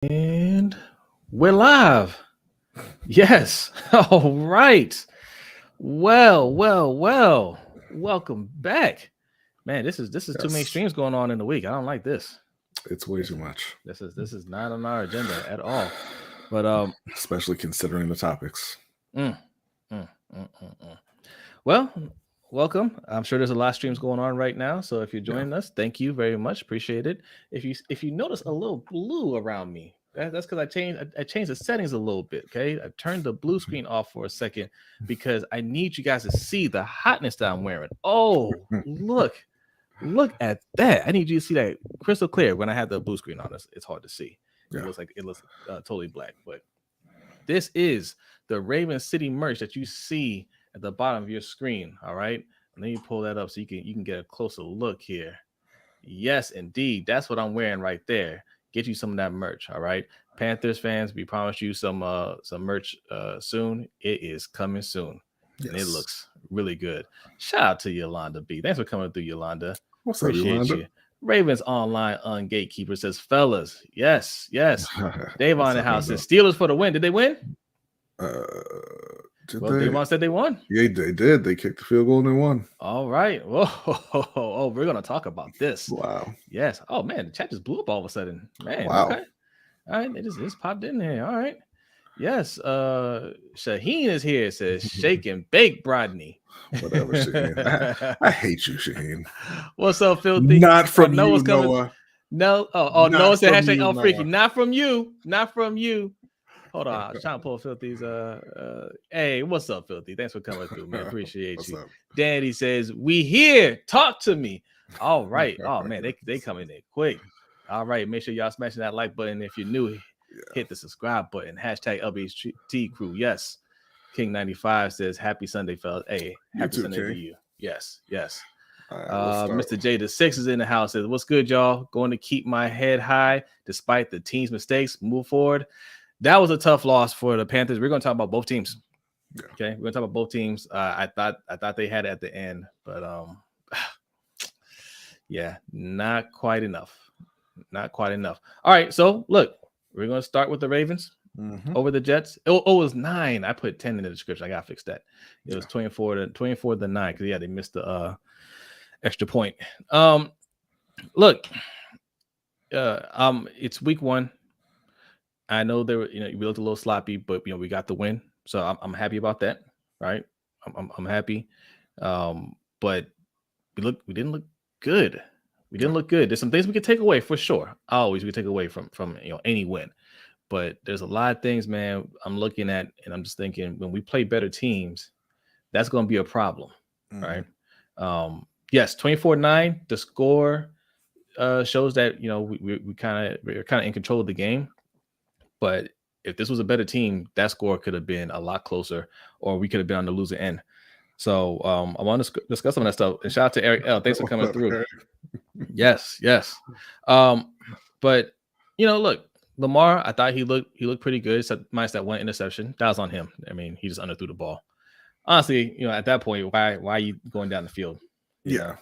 And we're live. Yes. All right. Well. Welcome back. Man, this is too many Yes. streams going on in the week. I don't like this. It's way too much, This is not on our agenda at all. But especially considering the topics. mm, mm, mm, mm, mm. Well, welcome. I'm sure there's a lot of streams going on right now. So if you're joining us, thank you very much. Appreciate it. If you notice a little blue around me, that's because I changed the settings a little bit. Okay, I turned the blue screen off for a second because I need you guys to see the hotness that I'm wearing. Oh, look at that! I need you to see that crystal clear. When I have the blue screen on, it's hard to see. Yeah. It looks totally black. But this is the Raven City merch that you see at the bottom of your screen. All right, and then you pull that up so you can get a closer look here. Yes, indeed, that's what I'm wearing right there. Get you some of that merch. All right, Panthers fans, we promise you some merch soon. It is coming soon. Yes. And it looks really good. Shout out to Yolanda B. Thanks for coming through, Yolanda. What's up, Appreciate Yolanda? you. Ravens Online Gatekeeper says, fellas, yes. Dave on the house says, Steelers for the win. Did they win? Davon said they won. Yeah, they did. They kicked the field goal and they won. All right. Whoa. We're gonna talk about this. Wow. Yes. Oh man, the chat just blew up all of a sudden. Man. Wow. Okay. All right. They just popped in here. All right. Yes. Shaheen is here. It says shake and bake, Brodny. Whatever, Shaheen. I hate you, Shaheen. What's up, Filthy? Not from Noah's you, coming. Noah. No. Noah said hashtag you, freaky. Noah. Not from you. Not from you. Hold on, I was trying to pull Filthy's. Hey, what's up, Filthy? Thanks for coming through, man. Appreciate you. Up? Danny says, we here. Talk to me. All right. Oh man, they come in there quick. All right, make sure y'all smashing that like button. If you're new, hit the subscribe button. Hashtag LBHT crew. Yes. King 95 says, happy Sunday, fellas. Hey, happy Sunday to you. Yes. Mr. J the 6 is in the house. Says, what's good, y'all? Going to keep my head high despite the team's mistakes. Move forward. That was a tough loss for the Panthers. We're going to talk about both teams. Yeah. Okay, we're going to talk about both teams. I thought they had it at the end, but yeah, not quite enough. Not quite enough. All right, so look, we're going to start with the Ravens over the Jets. It was 9. I put 10 in the description. I got to fix that. It was 24 to 9 because they missed the extra point. Look, it's week 1. I know we looked a little sloppy, but we got the win, so I'm happy about that. Right, I'm happy. But we didn't look good. We didn't look good. There's some things we could take away for sure. Always we could take away from any win, but there's a lot of things, man. I'm looking at and I'm just thinking when we play better teams, that's going to be a problem, right? Yes, 24-9. The score shows that we're kind of in control of the game. But if this was a better team, that score could have been a lot closer, or we could have been on the losing end. So I want to discuss some of that stuff. And shout out to Eric L. Thanks for coming through. Yes. But look, Lamar, I thought he looked pretty good. Except minus that one interception. That was on him. I mean, he just underthrew the ball. Honestly, at that point, why are you going down the field? Yeah.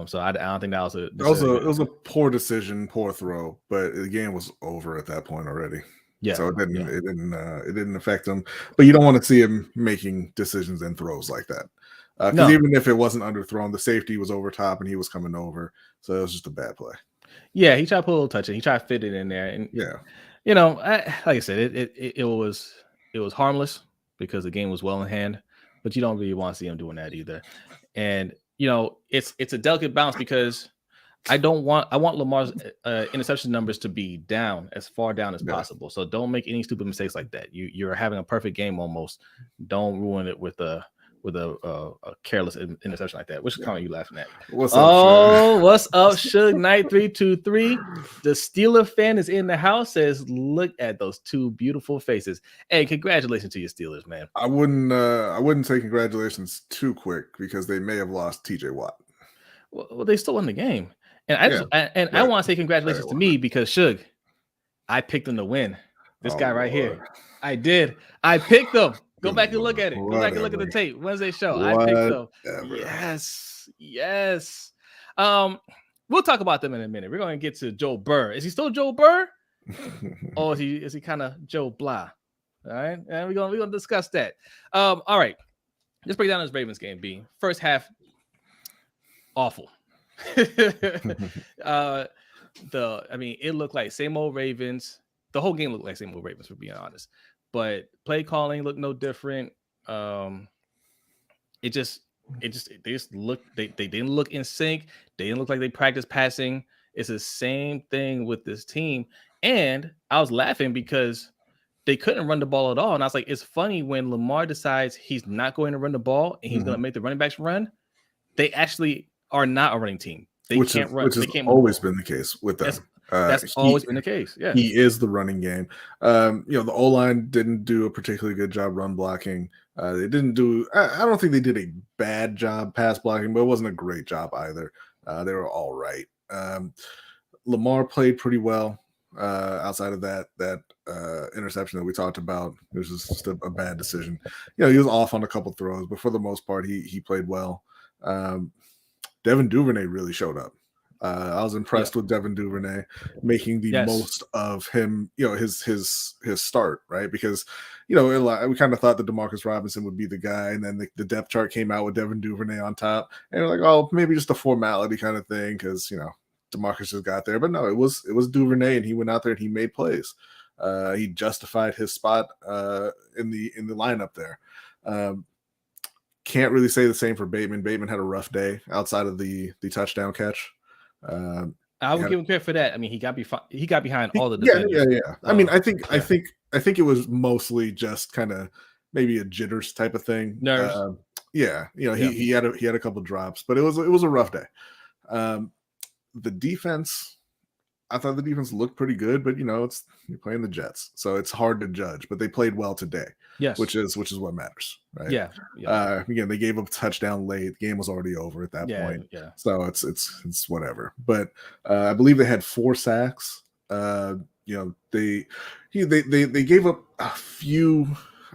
So I don't think that was it was a poor decision, poor throw, but the game was over at that point already. Yeah. So it didn't affect him. But you don't want to see him making decisions and throws like that. Because even if it wasn't underthrown, the safety was over top and he was coming over. So it was just a bad play. Yeah, he tried to pull a little touch and he tried to fit it in there. And like I said, it was harmless because the game was well in hand, but you don't really want to see him doing that either. And it's a delicate balance because I want Lamar's interception numbers to be down as far down as possible. So don't make any stupid mistakes like that. You're having a perfect game almost. Don't ruin it with a careless interception like that. Which comment are you laughing at? What's up, Suge Knight 323? The Steeler fan is in the house. Says, look at those two beautiful faces. Hey, congratulations to your Steelers, man. I wouldn't say congratulations too quick because they may have lost TJ Watt. Well, they still won the game, and I want to say congratulations to me because Suge, I picked them to win. This guy right here, I did. I picked them. Go back and look at it. Go back and look at the tape. Wednesday show. I picked them. Yes. We'll talk about them in a minute. We're going to get to Joe Burr. Is he still Joe Burr? Or is he kind of Joe Blah? All right, and we're gonna discuss that. All right, let's break down this Ravens game. B first half, awful. I mean, it looked like same old Ravens. The whole game looked like same old Ravens, for being honest. But play calling looked no different. They just looked. They didn't look in sync. They didn't look like they practiced passing. It's the same thing with this team. And I was laughing because they couldn't run the ball at all. And I was like, it's funny when Lamar decides he's not going to run the ball and he's going to make the running backs run. They actually are not a running team. They can't run. Which has always been the case with them. That's always been the case. Yeah, he is the running game. The O-line didn't do a particularly good job run blocking. They didn't do. I don't think they did a bad job pass blocking, but it wasn't a great job either. They were all right. Lamar played pretty well. Outside of that interception that we talked about, it was just a bad decision. He was off on a couple throws, but for the most part, he played well. Devin Duvernay really showed up. I was impressed with Devin Duvernay making the most of him, his start, right? Because, we kind of thought that DeMarcus Robinson would be the guy, and then the depth chart came out with Devin Duvernay on top, and we're like, oh, maybe just a formality kind of thing, because, DeMarcus just got there. But no, it was Duvernay, and he went out there and he made plays. He justified his spot in the lineup there. Can't really say the same for Bateman. Bateman had a rough day outside of the touchdown catch. I would give him credit for that. I mean, he got behind all the defenders. Yeah. I mean, I think it was mostly just kind of maybe a jitters type of thing. Nerves. He had a couple drops, but it was a rough day. The defense, I thought the defense looked pretty good, but you're playing the Jets, so it's hard to judge. But they played well today, which is what matters, right? Yeah. Again, they gave up a touchdown late. The game was already over at that point. Yeah. So it's whatever. But I believe they had 4 sacks. They gave up a few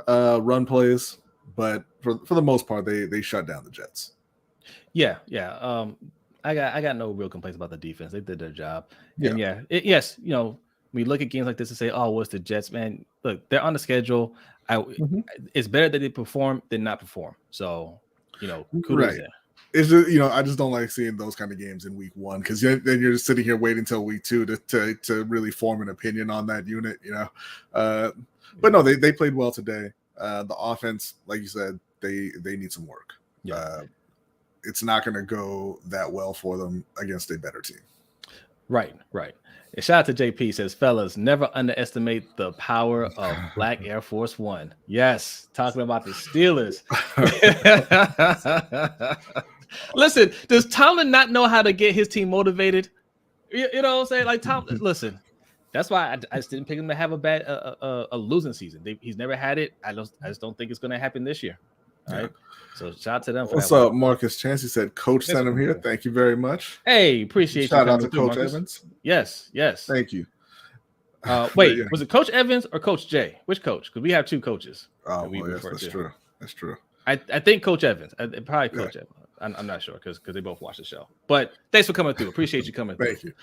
run plays, but for the most part, they shut down the Jets. Yeah. I got no real complaints about the defense. They did their job. And we look at games like this and say, oh, what's the Jets, man? Look, they're on the schedule. It's better that they perform than not perform. So, kudos there. It's just, I just don't like seeing those kind of games in week 1, because then you're just sitting here waiting until week 2 to really form an opinion on that unit, But no, they played well today. The offense, like you said, they need some work. Yeah. It's not going to go that well for them against a better team. Right. A shout out to JP, says, fellas, never underestimate the power of Black Air Force One. Yes, talking about the Steelers. Listen, does Tomlin not know how to get his team motivated? You know what I'm saying? Like, listen, that's why I just didn't pick him to have a losing season. He's never had it. I just don't think it's going to happen this year. All right. So shout out to them. What's up, Marcus Chancey said, Coach sent him here. Thank you very much. Hey, appreciate shout you. Shout out to Coach Marcus. Evans. Yes. Thank you. Wait, was it Coach Evans or Coach Jay? Which coach? Because we have 2 coaches. Oh, well, that's true. I think Coach Evans. Probably Coach Evans. I'm not sure because they both watch the show. But thanks for coming through. Appreciate you coming through. Thank you.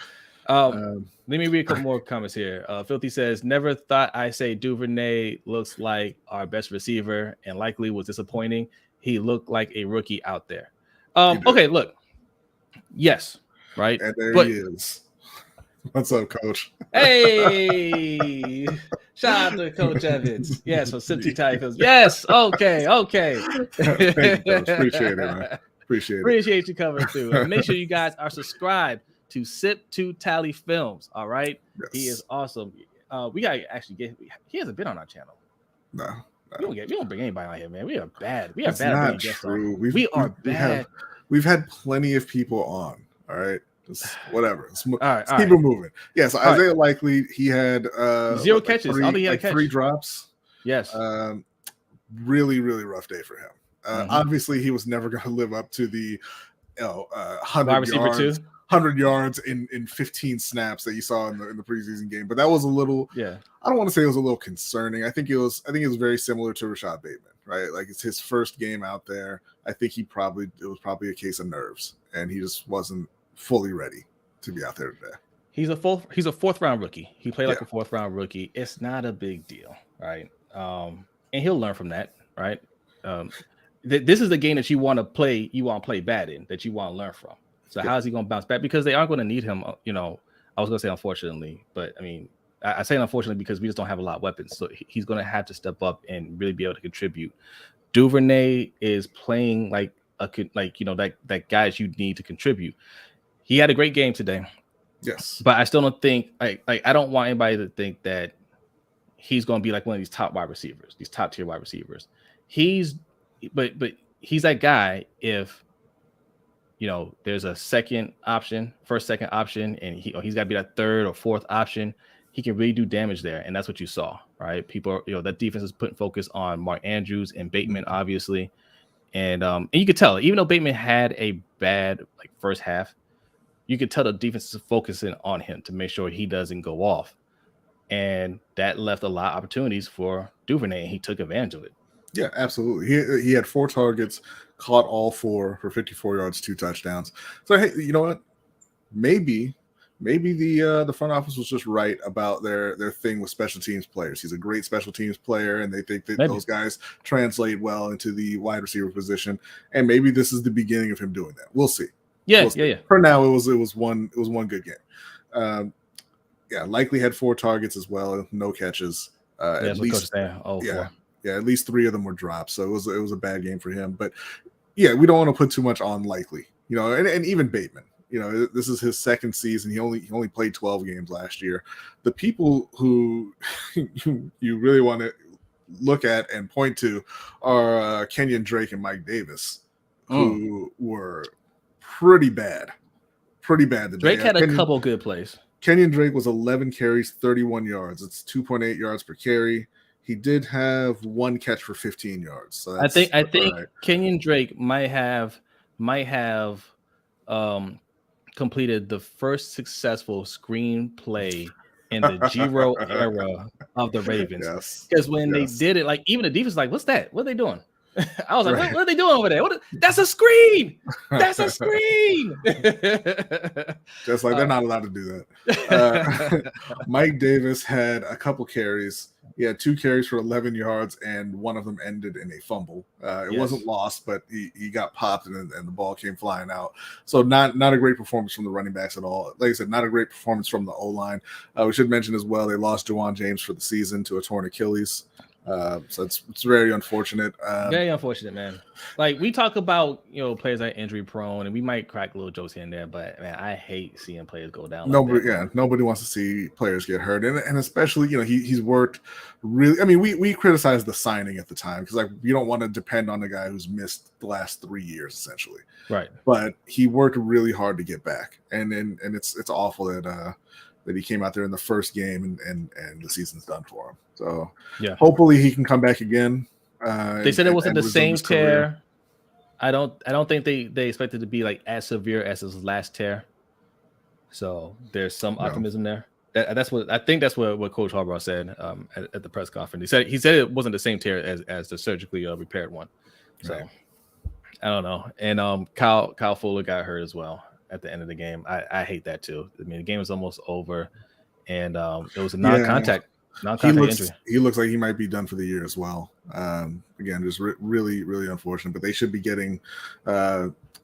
Let me read a couple more comments here. Filthy says, never thought I say Duvernay looks like our best receiver and likely was disappointing. He looked like a rookie out there. Okay, look. Yes, right? And there he is. What's up, Coach? Hey, shout out to Coach Evans. Yes, for Sip Tea Tigers. Yes, okay. Thank you, Coach. Appreciate it, man. Appreciate you coming through. And make sure you guys are subscribed to Sip to Tally Films. All right, yes. He is awesome. We gotta actually get. He hasn't been on our channel. No. We don't bring anybody on here, man. We are bad. That's not true. We are bad. We've had plenty of people on. All right. Just whatever. Let's keep it moving. Yes, yeah, so Isaiah Likely, he had 0 catches. 3 drops. Yes. Really, really rough day for him. Obviously, he was never going to live up to the 100 yards in 15 snaps that you saw in the preseason game. But that was a little. Yeah. I don't want to say it was a little concerning. I think it was very similar to Rashad Bateman, right? Like it's his first game out there. I think it was probably a case of nerves, and he just wasn't fully ready to be out there today. He's a fourth round rookie. He played like a fourth round rookie. It's not a big deal, right? And he'll learn from that, right? This is the game that you want to play. You want to play bad in, that you want to learn from. So how is he going to bounce back? Because they aren't going to need him. You know, I was going to say unfortunately, but I mean, I say unfortunately because we just don't have a lot of weapons. So he's going to have to step up and really be able to contribute. Duvernay is playing like that guy that you need to contribute. He had a great game today. Yes, but I still don't think I don't want anybody to think that he's going to be like one of these top wide receivers, these top tier wide receivers. But he's that guy. If there's a second option, and he's got to be that third or fourth option, he can really do damage there, and that's what you saw, right? People, that defense is putting focus on Mark Andrews and Bateman, obviously, and you could tell even though Bateman had a bad first half. You could tell the defense is focusing on him to make sure he doesn't go off. And that left a lot of opportunities for Duvernay, and he took advantage of it. Yeah, absolutely. He had 4 targets, caught all 4 for 54 yards, 2 touchdowns. So, hey, you know what? Maybe the front office was just right about their thing with special teams players. He's a great special teams player, and they think that those guys translate well into the wide receiver position. And maybe this is the beginning of him doing that. We'll see. Yeah. For now, it was one good game. Likely had 4 targets as well, no catches. At least, at least 3 of them were dropped. So it was a bad game for him. But yeah, we don't want to put too much on Likely. And even Bateman. This is his second season. He only played 12 games last year. The people who you really want to look at and point to are Kenyon Drake and Mike Davis, who were pretty bad today. Drake had a couple good plays. Kenyon Drake was 11 carries, 31 yards. It's 2.8 yards per carry. He did have 1 catch for 15 yards. So I think Kenyon Drake might have completed the first successful screenplay in the Giro era of the Ravens. Because when they did it, even the defense was what's that? What are they doing? I was like, what are they doing over there? That's a screen. That's a screen. Just like they're not allowed to do that. Mike Davis had a couple carries. He had 2 carries for 11 yards, and one of them ended in a fumble. It wasn't lost, but he got popped, and the ball came flying out. So not a great performance from the running backs at all. Like I said, not a great performance from the O-line. We should mention as well, they lost Juwan James for the season to a torn Achilles. So it's very unfortunate. Very unfortunate, man. We talk about players that are injury prone, and we might crack little jokes here and there, but man, I hate seeing players go down. Nobody wants to see players get hurt, and especially he's worked really. I mean, we criticized the signing at the time because you don't want to depend on a guy who's missed the last 3 years essentially, right? But he worked really hard to get back, and it's awful that he came out there in the first game and the season's done for him. So hopefully he can come back again. They said it wasn't the same tear. I don't think they expected to be as severe as his last tear. So there's some optimism there. That's what I think. That's what Coach Harbaugh said at the press conference. He said it wasn't the same tear as the surgically repaired one. So I don't know. And Kyle Fuller got hurt as well at the end of the game. I hate that too. I mean, the game was almost over, and it was a non-contact injury. He looks like he might be done for the year as well. Again, just really, really unfortunate. But they should be getting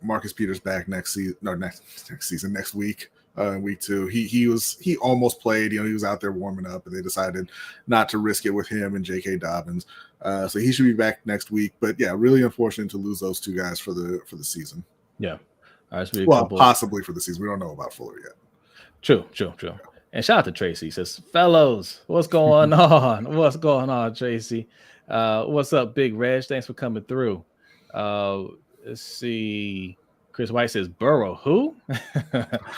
Marcus Peters back next week. Week 2. He almost played. He was out there warming up, and they decided not to risk it with him and J.K. Dobbins. So he should be back next week. But yeah, really unfortunate to lose those 2 guys for the season. Yeah. Possibly for the season. We don't know about Fuller yet. True. And shout out to Tracy. He says, fellows, what's going on? What's going on, Tracy? What's up, Big Reg? Thanks for coming through. Let's see. Chris White says, Burrow, who?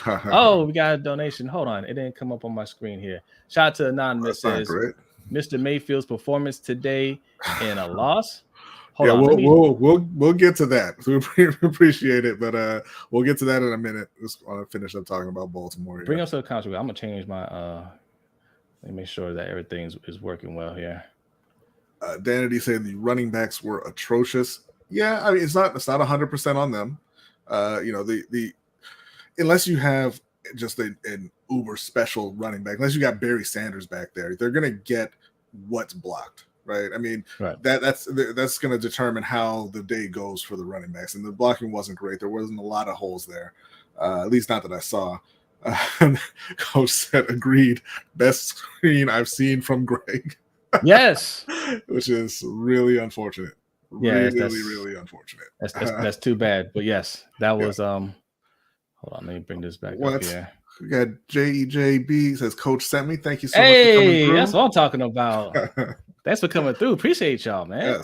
Oh, we got a donation. Hold on. It didn't come up on my screen here. Shout out to Anonymous. Says, Mr. Mayfield's performance today in a loss. We'll get to that. We appreciate it, but we'll get to that in a minute. Just want to finish up talking about Baltimore here. Bring up to the couch. I'm gonna change my let me make sure that everything is working well here. Danity said the running backs were atrocious. Yeah, I mean it's not 100% on them. The unless you have just an uber special running back. Unless you got Barry Sanders back there, they're going to get what's blocked, right? I mean, that's going to determine how the day goes for the running backs. And the blocking wasn't great. There wasn't a lot of holes there, at least not that I saw. Coach said, agreed. Best screen I've seen from Greg. Yes, which is really unfortunate. Yeah, really unfortunate. That's too bad. But yes, that was Hold on, let me bring this back up here. We got JJB says, Coach sent me. Thank you so much for coming through. That's what I'm talking about. Thanks for coming through. Appreciate y'all, man.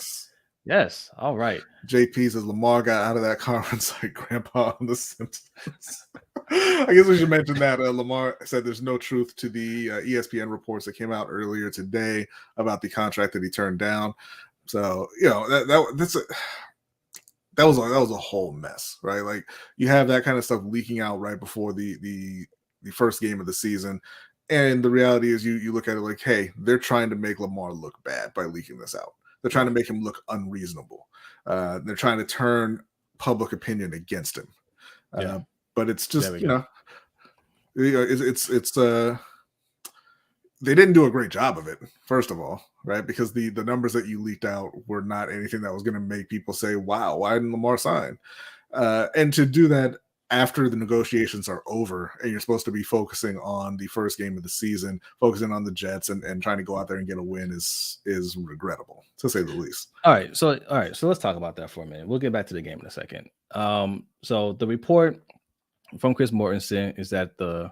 Yes. All right. JP says Lamar got out of that conference like Grandpa on The Simpsons. I guess we should mention that Lamar said there's no truth to the ESPN reports that came out earlier today about the contract that he turned down. So that was a whole mess, right? Like you have that kind of stuff leaking out right before the first game of the season. And the reality is you look at it like, hey, they're trying to make Lamar look bad by leaking this out. They're trying to make him look unreasonable. They're trying to turn public opinion against him. But it's just, it's they didn't do a great job of it, first of all, right? Because the numbers that you leaked out were not anything that was going to make people say, wow, why didn't Lamar sign? And to do that after the negotiations are over and you're supposed to be focusing on the first game of the season, focusing on the Jets and trying to go out there and get a win is regrettable, to say the least. All right. So let's talk about that for a minute. We'll get back to the game in a second. So the report from Chris Mortensen is that the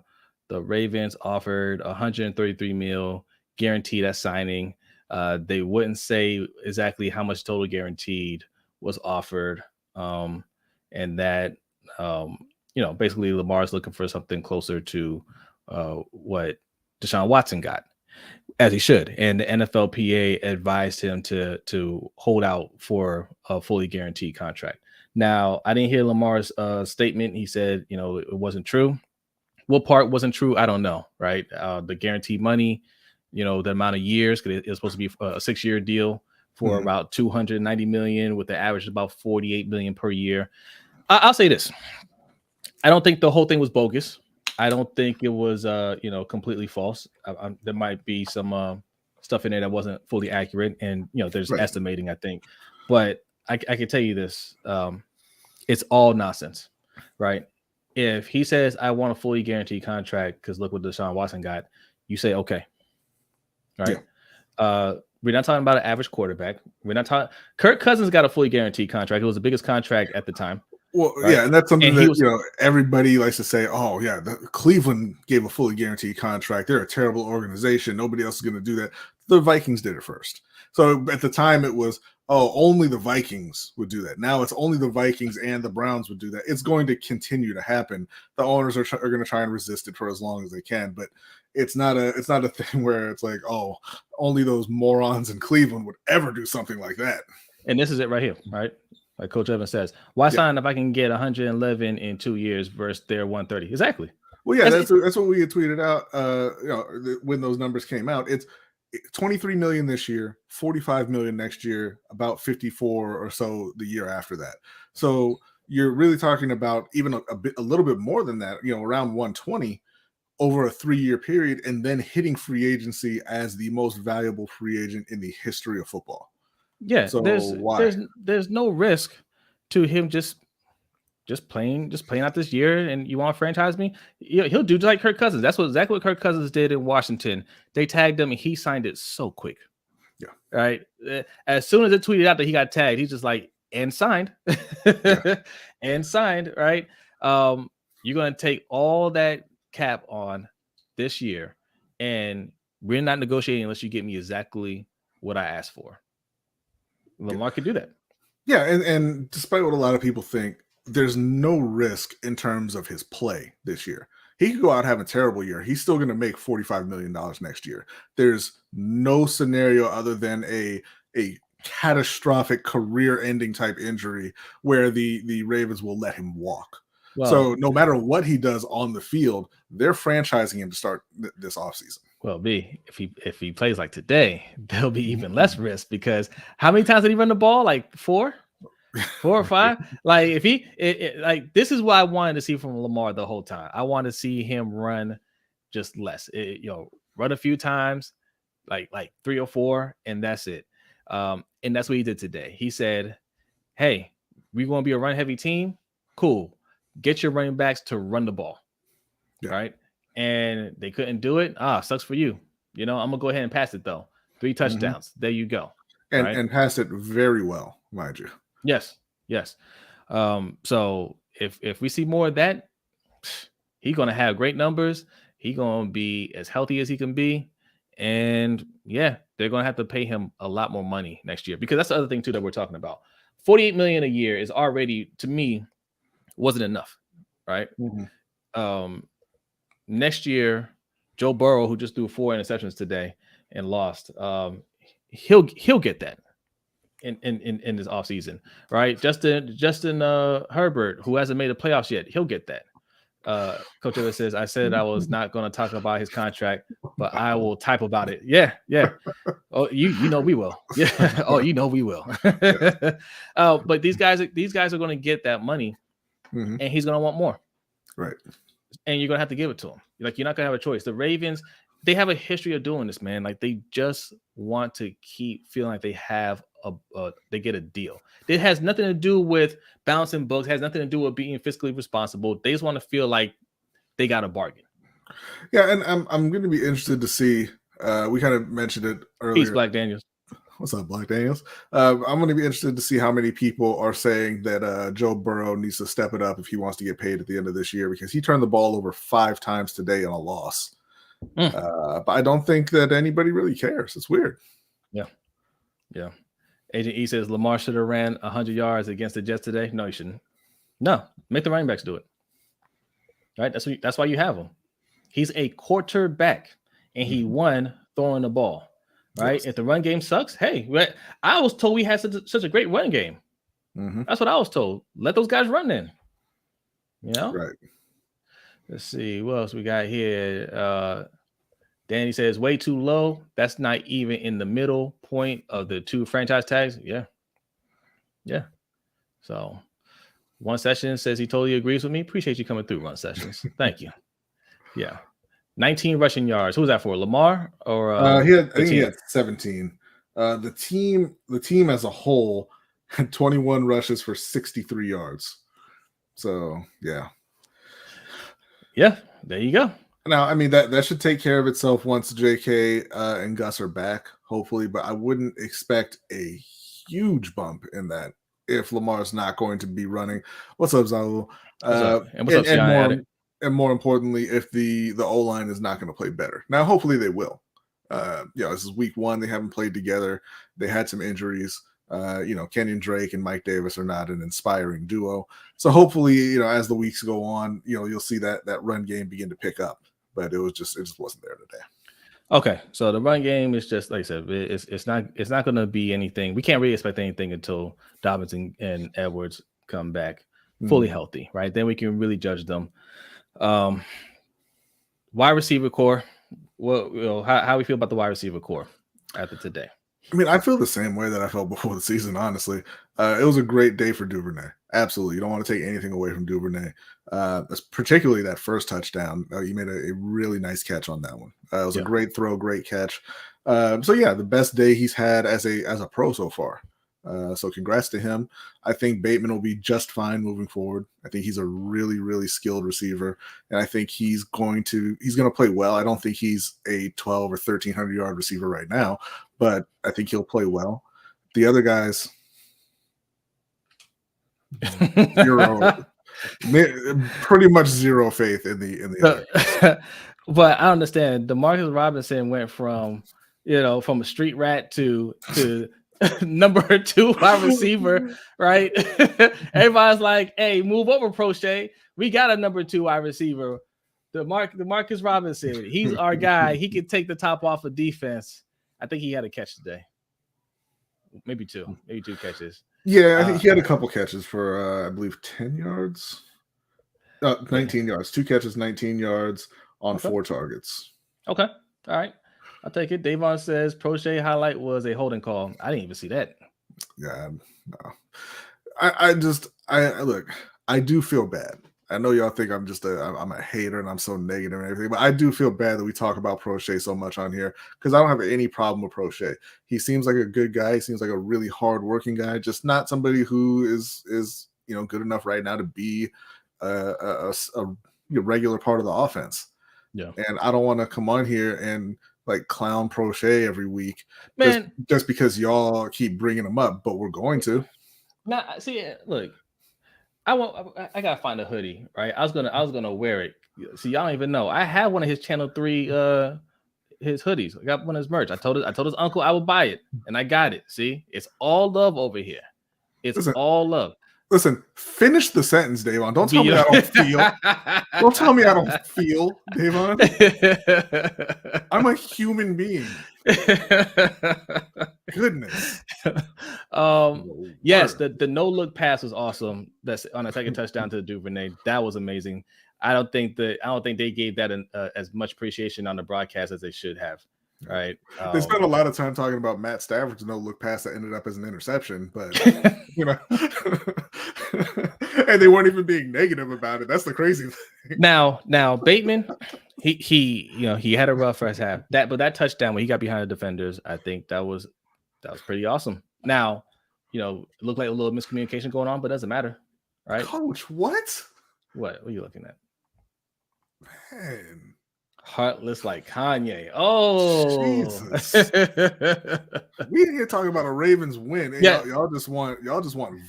Ravens offered $133 million guaranteed at signing. They wouldn't say exactly how much total guaranteed was offered. And that, basically Lamar's looking for something closer to what Deshaun Watson got, as he should. And the NFLPA advised him to hold out for a fully guaranteed contract. Now, I didn't hear Lamar's statement. He said, it wasn't true. What part wasn't true? I don't know, right? The guaranteed money, the amount of years, because it's supposed to be a 6-year deal for about $290 million, with the average of about $48 million per year. I'll say this. I don't think the whole thing was bogus. I don't think it was, completely false. There might be some stuff in there that wasn't fully accurate, and there's estimating, I think. But I can tell you this: it's all nonsense, right? If he says, I want a fully guaranteed contract because look what Deshaun Watson got, you say, okay. Right. Yeah. We're not talking about an average quarterback. We're not talking. Kirk Cousins got a fully guaranteed contract. It was the biggest contract at the time. Well, right? Yeah, and that's something that everybody likes to say, oh, yeah, Cleveland gave a fully guaranteed contract. They're a terrible organization. Nobody else is going to do that. The Vikings did it first. So at the time it was, only the Vikings would do that. Now it's only the Vikings and the Browns would do that. It's going to continue to happen. The owners are going to try and resist it for as long as they can, but it's not a thing where it's like, only those morons in Cleveland would ever do something like that. And this is it right here, right? Like Coach Evans says, why sign if I can get 111 in 2 years versus their 130? Exactly. Well, yeah, that's what we had tweeted out. When those numbers came out, it's $23 million this year, $45 million next year, about 54 or so the year after that. So you're really talking about even a little bit more than that, around 120 over a 3-year period, and then hitting free agency as the most valuable free agent in the history of football. Yeah, so there's no risk to him just playing out this year, and you want to franchise me? He'll do just like Kirk Cousins. That's exactly what Kirk Cousins did in Washington. They tagged him, and he signed it so quick. Yeah. Right. As soon as it tweeted out that he got tagged, he's just like, and signed, and signed. Right. You're gonna take all that cap on this year, and we're not negotiating unless you get me exactly what I asked for. Lamar could do that. Yeah, and despite what a lot of people think, there's no risk in terms of his play this year. He could go out and have a terrible year. He's still going to make $45 million next year. There's no scenario other than a catastrophic career-ending type injury where the Ravens will let him walk. Well, so no matter what he does on the field, they're franchising him to start this offseason. Well, if he plays like today, there'll be even less risk, because how many times did he run the ball? Like 4? 4 or 5. Like if he like this is what I wanted to see from Lamar the whole time. I want to see him run just less. Run a few times, like 3 or 4, and that's it. And that's what he did today. He said, "Hey, we're going to be a run heavy team. Cool. Get your running backs to run the ball." Yeah. Right? And they couldn't do it. Sucks for you. I'm gonna go ahead and pass it though. 3 touchdowns. There you go. And passed it very well, mind you. Yes. So if we see more of that, he's gonna have great numbers. He's gonna be as healthy as he can be, and they're gonna have to pay him a lot more money next year, because that's the other thing too that we're talking about. $48 million a year is already, to me, wasn't enough, right? Next year, Joe Burrow, who just threw 4 interceptions today and lost, he'll get that in this offseason, right? Justin Herbert, who hasn't made the playoffs yet, he'll get that. Coach Evans says, "I said I was not going to talk about his contract, but I will type about it." Yeah. Oh, you know we will. Yeah. Oh, you know we will. But these guys are going to get that money, and he's going to want more. Right. And you're going to have to give it to him. Like, you're not going to have a choice. The Ravens, they have a history of doing this, man. Like, they just want to keep feeling like they have they get a deal. It has nothing to do with balancing books, has nothing to do with being fiscally responsible. They just want to feel like they got a bargain. Yeah, and I'm going to be interested to see. We kind of mentioned it earlier. Peace, Black Daniels. What's up, Black Daniels? I'm going to be interested to see how many people are saying that Joe Burrow needs to step it up if he wants to get paid at the end of this year, because he turned the ball over 5 times today in a loss. But I don't think that anybody really cares. It's weird. Yeah. Agent E says Lamar should have ran 100 yards against the Jets today. No, he shouldn't. No, make the running backs do it. Right? That's why you have him. He's a quarterback, and he won throwing the ball. Right? Yes. If the run game sucks, hey, I was told we had such a great run game. That's what I was told. Let those guys run then. Right. Let's see what else we got here. Danny says way too low. That's not even in the middle point of the 2 franchise tags. Yeah. So One Session says he totally agrees with me. Appreciate you coming through, One Sessions. Thank you. Yeah. 19 rushing yards. Who was that for? Lamar or I think he had 17. The team as a whole had 21 rushes for 63 yards. So yeah, there you go. Now, I mean, that should take care of itself once JK and Gus are back, hopefully, but I wouldn't expect a huge bump in that if Lamar's not going to be running. What's up, Zaul? And what's up, and more importantly, if the O-line is not going to play better. Now, hopefully they will. This is week 1. They haven't played together. They had some injuries. Kenyon Drake and Mike Davis are not an inspiring duo. So hopefully, as the weeks go on, you'll see that run game begin to pick up. But it just wasn't there today. Okay, so the run game is just like I said, it's not going to be anything. We can't really expect anything until Dobbins and Edwards come back fully healthy, right? Then we can really judge them. Wide receiver core. Well, how we feel about the wide receiver core after today? I mean, I feel the same way that I felt before the season, honestly. It was a great day for Duvernay. Absolutely. You don't want to take anything away from Duvernay. Particularly that first touchdown. He made a really nice catch on that one. It was a great throw, great catch. The best day he's had as a pro so far. So congrats to him. I think Bateman will be just fine moving forward. I think he's a really, really skilled receiver, and I think he's going to play well. I don't think he's a 12 or 1,300 yard receiver right now, but I think he'll play well. The other guys, pretty much zero faith in the other. But I understand. DeMarcus Robinson went from a street rat to number 2 wide receiver, right? Everybody's like, hey, move over, Prochet. We got a number 2 wide receiver. DeMarcus Robinson, he's our guy. He can take the top off of defense. I think he had a catch today. Maybe 2 catches. Yeah, I think he had a couple catches for, I believe, 10 yards. 19 yards. 2 catches, 19 yards on 4 targets. Okay. All right. I'll take it. Davon says Prochet highlight was a holding call. I didn't even see that. Yeah, no. I look. I do feel bad. I know y'all think I'm a hater and I'm so negative and everything, but I do feel bad that we talk about Prochet so much on here because I don't have any problem with Prochet. He seems like a good guy. He seems like a really hardworking guy, just not somebody who is good enough right now to be a regular part of the offense. Yeah, and I don't want to come on here and like clown Prochet every week, man. just because y'all keep bringing him up, but we're going to. Now, see, look, I gotta find a hoodie, right? I was gonna wear it. See, y'all don't even know. I have one of his Channel 3 his hoodies. I got one of his merch. I told his uncle I would buy it, and I got it. See, it's all love over here. It's all love. Listen, finish the sentence, Davon. Don't tell me I don't feel. Don't tell me I don't feel, Davon. I'm a human being. Goodness. Yes, the no look pass was awesome. That's on a second touchdown to the Duvernay. That was amazing. I don't think they gave that as much appreciation on the broadcast as they should have. Right. They spent a lot of time talking about Matt Stafford's no look pass that ended up as an interception, but and they weren't even being negative about it. That's the crazy thing. Now Bateman, he had a rough first half. But that touchdown when he got behind the defenders, I think that was pretty awesome. Now, it looked like a little miscommunication going on, but it doesn't matter, right? Coach, what? What are you looking at? Man. Heartless like Kanye. Oh, Jesus. We ain't here talking about a Ravens win. And y'all just want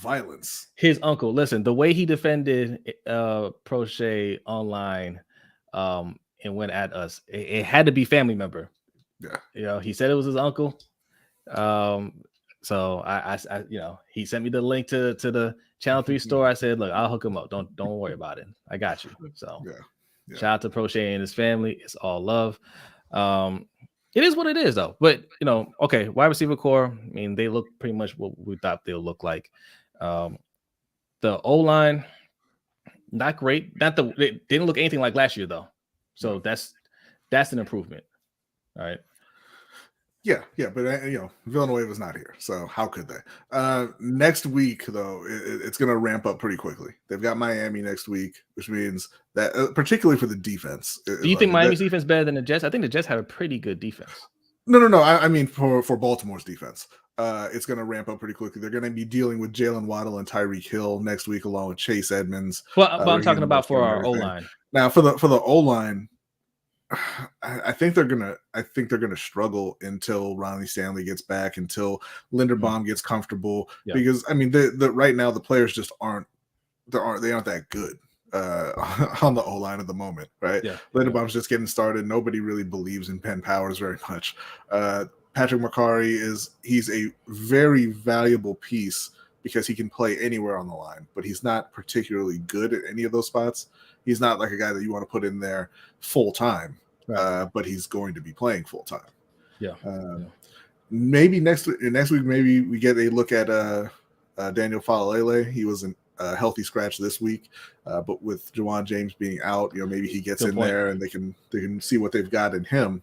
violence. His uncle, listen, the way he defended Prochet online and went at us, it had to be family member. Yeah. He said it was his uncle. So I he sent me the link to the Channel 3 store. I said, look, I'll hook him up. Don't worry about it. I got you. So yeah. Shout out to Prochet and his family. It's all love. It is what it is, though. But okay, wide receiver core. I mean, they look pretty much what we thought they'll look like. The O-line, not great. They didn't look anything like last year, though. So that's an improvement. All right. Yeah, but Villanueva was not here, so how could they? Next week, though, it's going to ramp up pretty quickly. They've got Miami next week, which means that, particularly for the defense. Do you think Miami's defense better than the Jets? I think the Jets have a pretty good defense. No. I mean for Baltimore's defense, it's going to ramp up pretty quickly. They're going to be dealing with Jalen Waddle and Tyreek Hill next week, along with Chase Edmonds. Well, I'm talking about for our O-line. Now, for the O-line. I think they're gonna struggle until Ronnie Stanley gets back, until Linderbaum gets comfortable. Yeah. Because I mean, the right now the players just aren't that good on the O-line at the moment, right? Yeah. Linderbaum's just getting started. Nobody really believes in Penn Powers very much. Patrick McCarry he's a very valuable piece because he can play anywhere on the line, but he's not particularly good at any of those spots. He's not like a guy that you want to put in there full time, but he's going to be playing full time. Yeah. Maybe next week, maybe we get a look at Daniel Falalele. He was a healthy scratch this week, but with Jawan James being out, maybe he gets in there and they can see what they've got in him.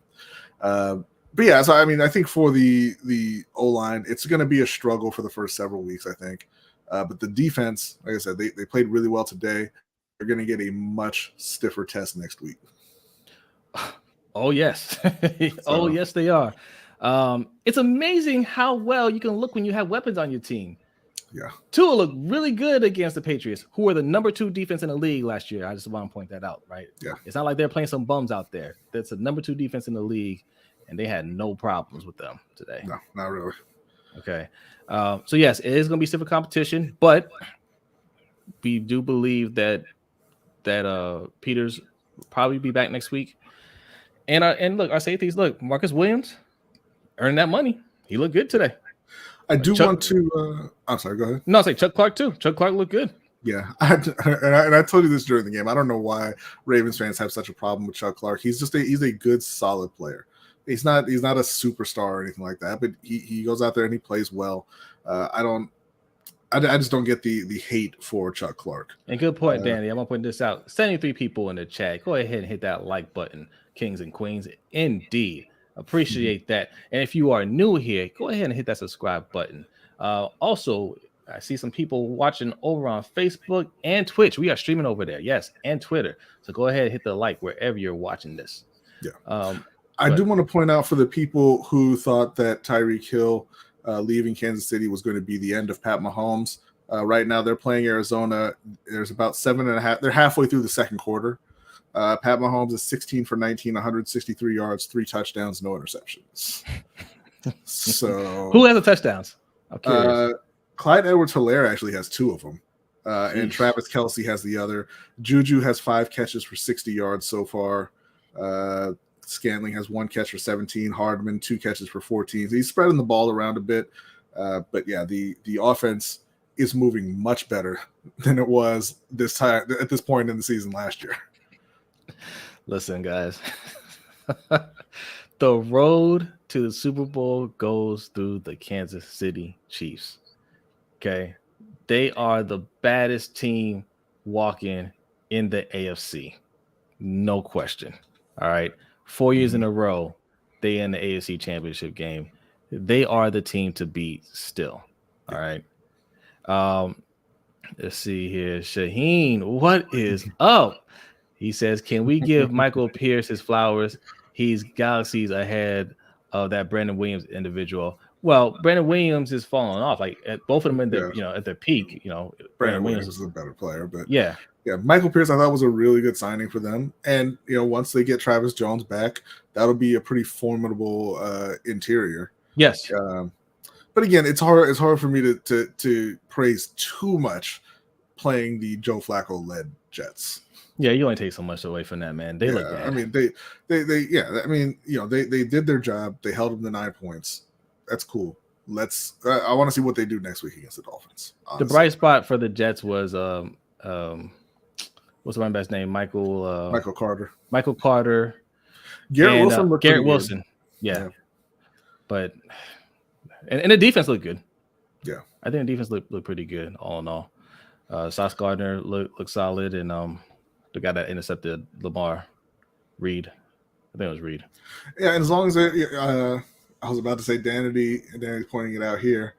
But yeah, so I mean, I think for the O-line, it's going to be a struggle for the first several weeks, I think. But the defense, like I said, they played really well today. They're going to get a much stiffer test next week. Oh, yes. Oh, yes, they are. It's amazing how well you can look when you have weapons on your team. Yeah. Tua looked really good against the Patriots, who were the number 2 defense in the league last year. I just want to point that out, right? Yeah. It's not like they're playing some bums out there. That's the number 2 defense in the league, and they had no problems with them today. No, not really. Okay. So, yes, it is going to be stiffer competition, but we do believe that Peters will probably be back next week. And look, our safeties, Marcus Williams earned that money. He looked good today. I do want to I'm sorry, go ahead. No, say Chuck Clark too. Chuck Clark looked good. Yeah. And I told you this during the game. I don't know why Ravens fans have such a problem with Chuck Clark. He's a good, solid player. He's not a superstar or anything like that, but he goes out there and he plays well. I just don't get the hate for Chuck Clark. And good point, Danny. I'm going to point this out. 73 people in the chat. Go ahead and hit that like button, kings and queens. Indeed. Appreciate that. And if you are new here, go ahead and hit that subscribe button. Also, I see some people watching over on Facebook and Twitch. We are streaming over there, yes, and Twitter. So go ahead and hit the like wherever you're watching this. Yeah. I do want to point out for the people who thought that Tyreek Hill leaving Kansas City was going to be the end of Pat Mahomes. Right now, they're playing Arizona. There's about 7.5. They're halfway through the second quarter. Pat Mahomes is 16 for 19, 163 yards, 3 touchdowns, no interceptions. So who has the touchdowns? I'm curious. Clyde Edwards-Helaire actually has 2 of them. And Travis Kelce has the other. Juju has 5 catches for 60 yards so far. Scantling has 1 catch for 17. Hardman 2 catches for 14. So he's spreading the ball around a bit. But yeah, the offense is moving much better than it was this time at this point in the season last year. Listen, guys, the road to the Super Bowl goes through the Kansas City Chiefs. Okay, they are the baddest team walking in the AFC, no question. All right, 4 years in a row, they in the AFC Championship game. They are the team to beat still. All right. Let's see here. Shaheen, what is up? He says, can we give Michael Pierce his flowers? He's galaxies ahead of that Brandon Williams individual. Well, Brandon Williams is falling off. Like both of them in the, at their peak. Brandon Williams is a better player, but yeah, Michael Pierce I thought was a really good signing for them. And once they get Travis Jones back, that'll be a pretty formidable interior. Yes. But again, it's hard for me to praise too much playing the Joe Flacco led Jets. Yeah, you only take so much away from that, man. They look bad. I mean, they did their job. They held them to 9 points. That's cool. I want to see what they do next week against the Dolphins. Honestly. The bright spot for the Jets was what's the running back's name? Michael Carter. Michael Carter. Garrett Wilson. Garrett Wilson. Yeah. But and the defense looked good. Yeah, I think the defense looked pretty good all in all. Sauce Gardner looked solid, and the guy that intercepted Lamar, Reed. I think it was Reed. Yeah, and as long as I was about to say Danity, and Danity's pointing it out here.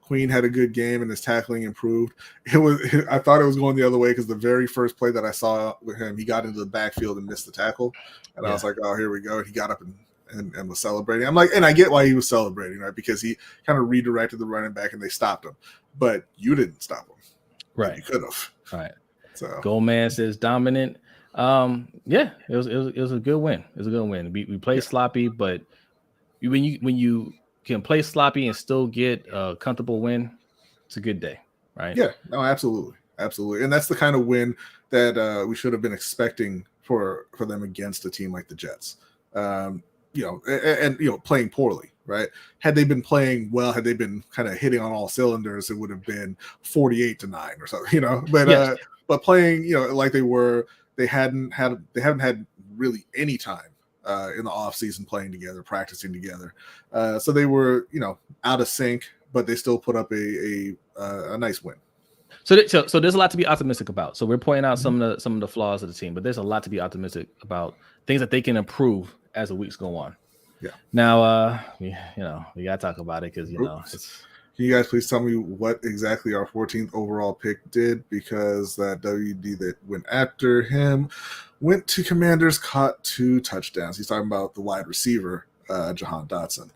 Queen had a good game and his tackling improved. I thought it was going the other way because the very first play that I saw with him, he got into the backfield and missed the tackle, and I was like, "Oh, here we go!" And he got up and was celebrating. I'm like, and I get why he was celebrating, right? Because he kind of redirected the running back and they stopped him, but you didn't stop him, right? You could have, right? So Goldman says dominant. Yeah, it was a good win. It was a good win. We played sloppy, but when you can play sloppy and still get a comfortable win, it's a good day, right? Yeah, no, absolutely, and that's the kind of win that we should have been expecting for them against a team like the Jets. Playing poorly, right? Had they been playing well, had they been kind of hitting on all cylinders, it would have been 48-9 or something, But yes. But playing, like they were, they haven't had really any time in the off season playing together, practicing together. So they were, out of sync, but they still put up a nice win. So there's a lot to be optimistic about. So we're pointing out some of the flaws of the team, but there's a lot to be optimistic about, things that they can improve as the weeks go on. Yeah. Now, we gotta talk about it because Can you guys please tell me what exactly our 14th overall pick did? Because that WD that went after him went to Commanders, caught 2 touchdowns. He's talking about the wide receiver, Jahan Dotson.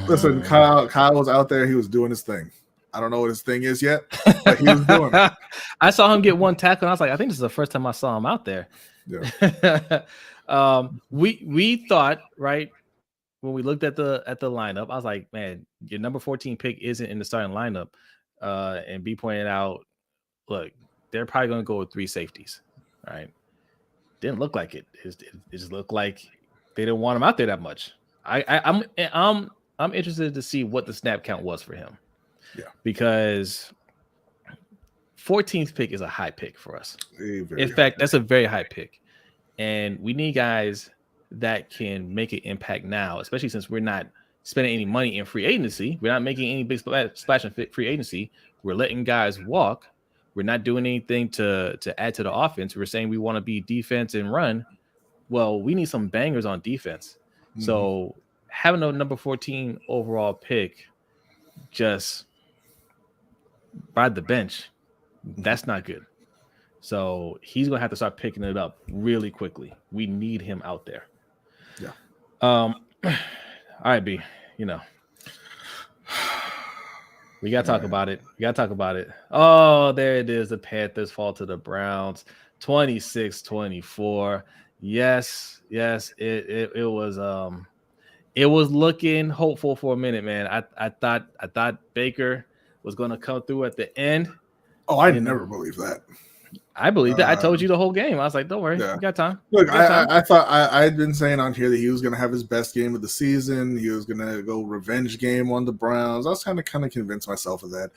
Listen, Kyle was out there. He was doing his thing. I don't know what his thing is yet, but he was doing it. I saw him get 1 tackle, and I was like, I think this is the first time I saw him out there. Yeah. We thought, right, when we looked at the lineup, I was like, man, your number 14 pick isn't in the starting lineup. And B pointed out, look, they're probably going to go with 3 safeties, right? Didn't look like it. It just looked like they didn't want him out there that much. I'm interested to see what the snap count was for him. Yeah, because 14th pick is a high pick for us. In fact, that's a very high pick, and we need guys that can make an impact now, especially since we're not spending any money in free agency. We're not making any big splash in free agency. We're letting guys walk. We're not doing anything to add to the offense. We're saying we want to be defense and run. Well, we need some bangers on defense. Mm-hmm. So having a number 14 overall pick, just ride the bench, that's not good. So he's gonna have to start picking it up really quickly. We need him out there. Yeah. All right, B. We gotta talk about it. Oh, there it is. The Panthers fall to the Browns, 26-24. Yes. It was looking hopeful for a minute, man. I thought Baker was gonna come through at the end. Oh, I never believed that. I believe that. I told you the whole game. I was like, don't worry. Yeah. You got time. Look, I thought I'd been saying on here that he was going to have his best game of the season. He was going to go revenge game on the Browns. I was kind of convinced myself of that.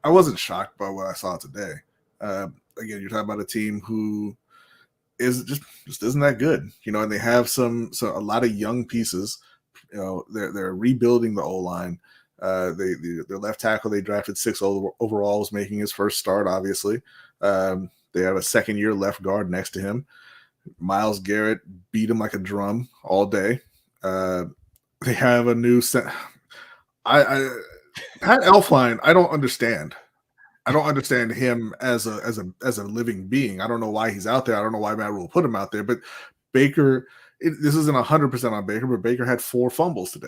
I wasn't shocked by what I saw today. Again, you're talking about a team who is just isn't that good, and they have a lot of young pieces. They're rebuilding the O-line. Their left tackle they drafted 6th overall was making his first start. Obviously, they have a second-year left guard next to him. Myles Garrett beat him like a drum all day. They have a new set. Pat Elflein, I don't understand. I don't understand him as a living being. I don't know why he's out there. I don't know why Matt Rule put him out there. But Baker, this isn't 100% on Baker, but Baker had 4 fumbles today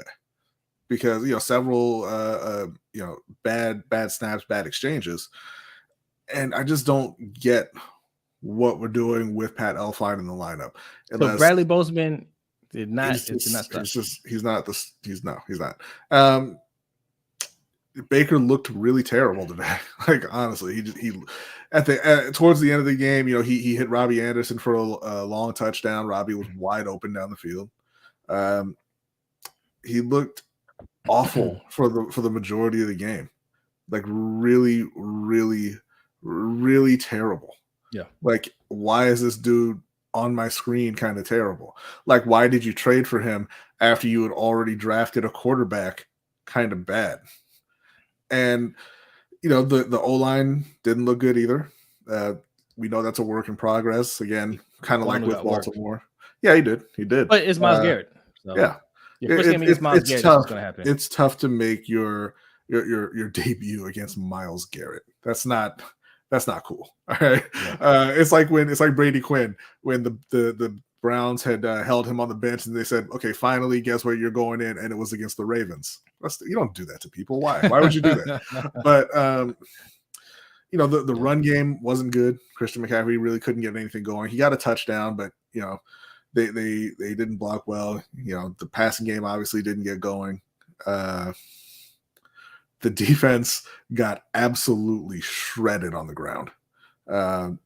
because several bad snaps, bad exchanges, and I just don't get what we're doing with Pat Elflein in the lineup. So Bradley Bozeman did not. He's not. Baker looked really terrible today. Like honestly, towards the end of the game, he hit Robbie Anderson for a long touchdown. Robbie was wide open down the field. He looked awful for the majority of the game, like really, really, really terrible. Yeah. Like, why is this dude on my screen kind of terrible? Like, why did you trade for him after you had already drafted a quarterback kind of bad? And the O-line didn't look good either. We know that's a work in progress. Again, kind of like with Baltimore. Yeah, he did. But it's Myles Garrett. So. Yeah. It's tough. It's tough to make your debut against Myles Garrett. That's not cool. All right. Yeah. It's like Brady Quinn when the Browns had held him on the bench and they said, okay, finally, guess where you're going in, and it was against the Ravens. You don't do that to people. Why would you do that? But the run game wasn't good. Christian McCaffrey really couldn't get anything going. He got a touchdown, but they didn't block well. The passing game obviously didn't get going. The defense got absolutely shredded on the ground. Now,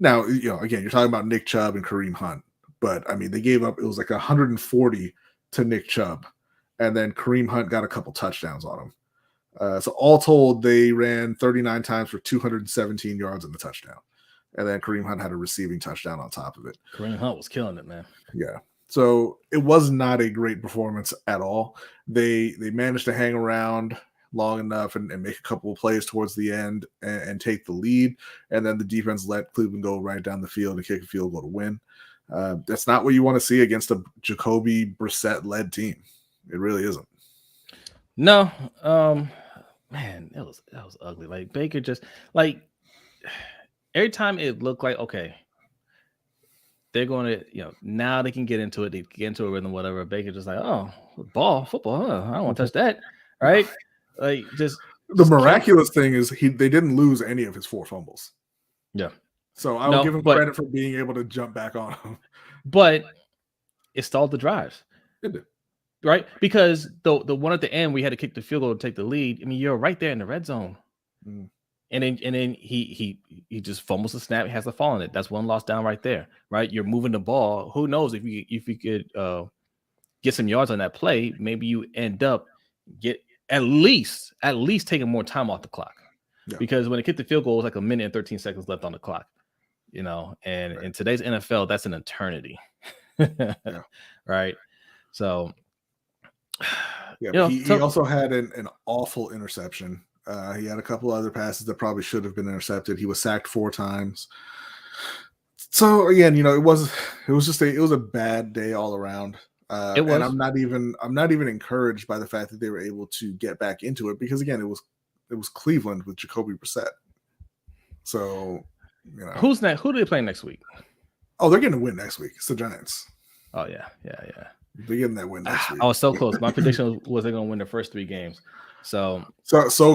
again, you're talking about Nick Chubb and Kareem Hunt, but I mean, they gave up, it was like 140 to Nick Chubb, and then Kareem Hunt got a couple touchdowns on him. So all told, they ran 39 times for 217 yards in the touchdown. And then Kareem Hunt had a receiving touchdown on top of it. Kareem Hunt was killing it, man. Yeah. So it was not a great performance at all. They managed to hang around long enough and make a couple of plays towards the end and take the lead. And then the defense let Cleveland go right down the field and kick a field goal to win. That's not what you want to see against a Jacoby Brissett-led team. It really isn't. No. Man, that was ugly. Like Baker just like every time it looked like, okay, they're going to, now they can get into it. They get into a rhythm, whatever. Baker just like, oh, football. I don't want to touch that. Right. Like just the miraculous thing is they didn't lose any of his 4 fumbles. Yeah. So I will give him credit for being able to jump back on him. But it stalled the drives. It did. Right? Because the one at the end, we had to kick the field goal to take the lead. I mean, you're right there in the red zone. Mm. And then he just fumbles the snap. He has to fall on it. That's one loss down right there. Right? You're moving the ball. Who knows if you could get some yards on that play, maybe you end up get at least taking more time off the clock. Yeah. Because when it kicked the field goal, it was like 1 minute and 13 seconds left on the clock. And right. In today's NFL, that's an eternity. Yeah. Right. So yeah, he also had an awful interception. He had a couple other passes that probably should have been intercepted. He was sacked 4 times. So again, it was a bad day all around. And I'm not even encouraged by the fact that they were able to get back into it, because again, it was Cleveland with Jacoby Brissett. So, you know, who's next? Who do they play next week? Oh, they're getting a win next week. It's the Giants. Oh yeah. They're getting that win next week. I was so close. My prediction was they're gonna win the first 3 games. So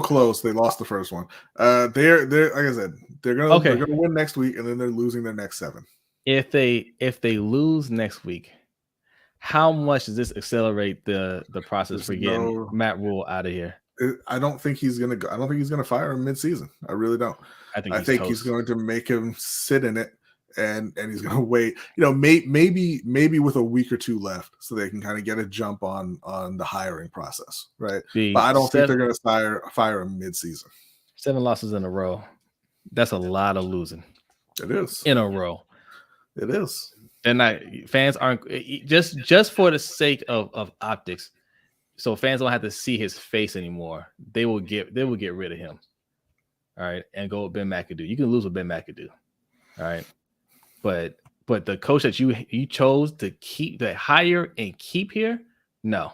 close. They lost the first one. They're like I said, they're gonna win next week, and then they're losing their next 7. If they lose next week, how much does this accelerate the process for getting Matt Rule out of here? I don't think he's gonna go. I don't think he's gonna fire him mid-season. I really don't. I think he's going to make him sit in it, and he's gonna wait. You know, maybe with a week or 2 left, so they can kind of get a jump on the hiring process, right? But I don't think they're gonna fire him mid-season. 7 losses in a row. That's a lot of losing. It is in a row. It is. And fans aren't just for the sake of optics. So fans don't have to see his face anymore. They will get rid of him. All right, and go with Ben McAdoo. You can lose with Ben McAdoo. All right, but the coach that you chose to hire and keep here, no.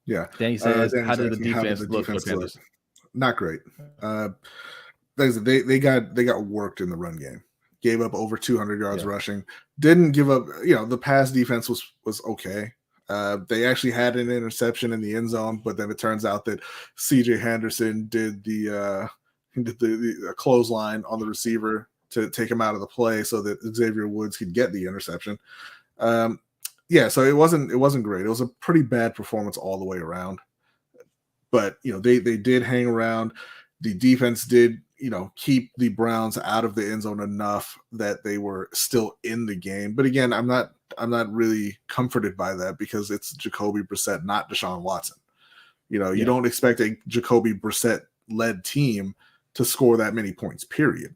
Yeah. Then he says, how did the defense look for Panthers? Not great. They got worked in the run game. Gave up over 200 yards rushing. Didn't give up. You know, the pass defense was okay. They actually had an interception in the end zone, but then it turns out that C.J. Henderson did the clothesline on the receiver to take him out of the play so that Xavier Woods could get the interception. So it wasn't great. It was a pretty bad performance all the way around. But you know, they did hang around. The defense did, you know, keep the Browns out of the end zone enough that they were still in the game. But again, I'm not really comforted by that, because it's Jacoby Brissett, not Deshaun Watson. You know, you don't expect a Jacoby Brissett led team to score that many points, period.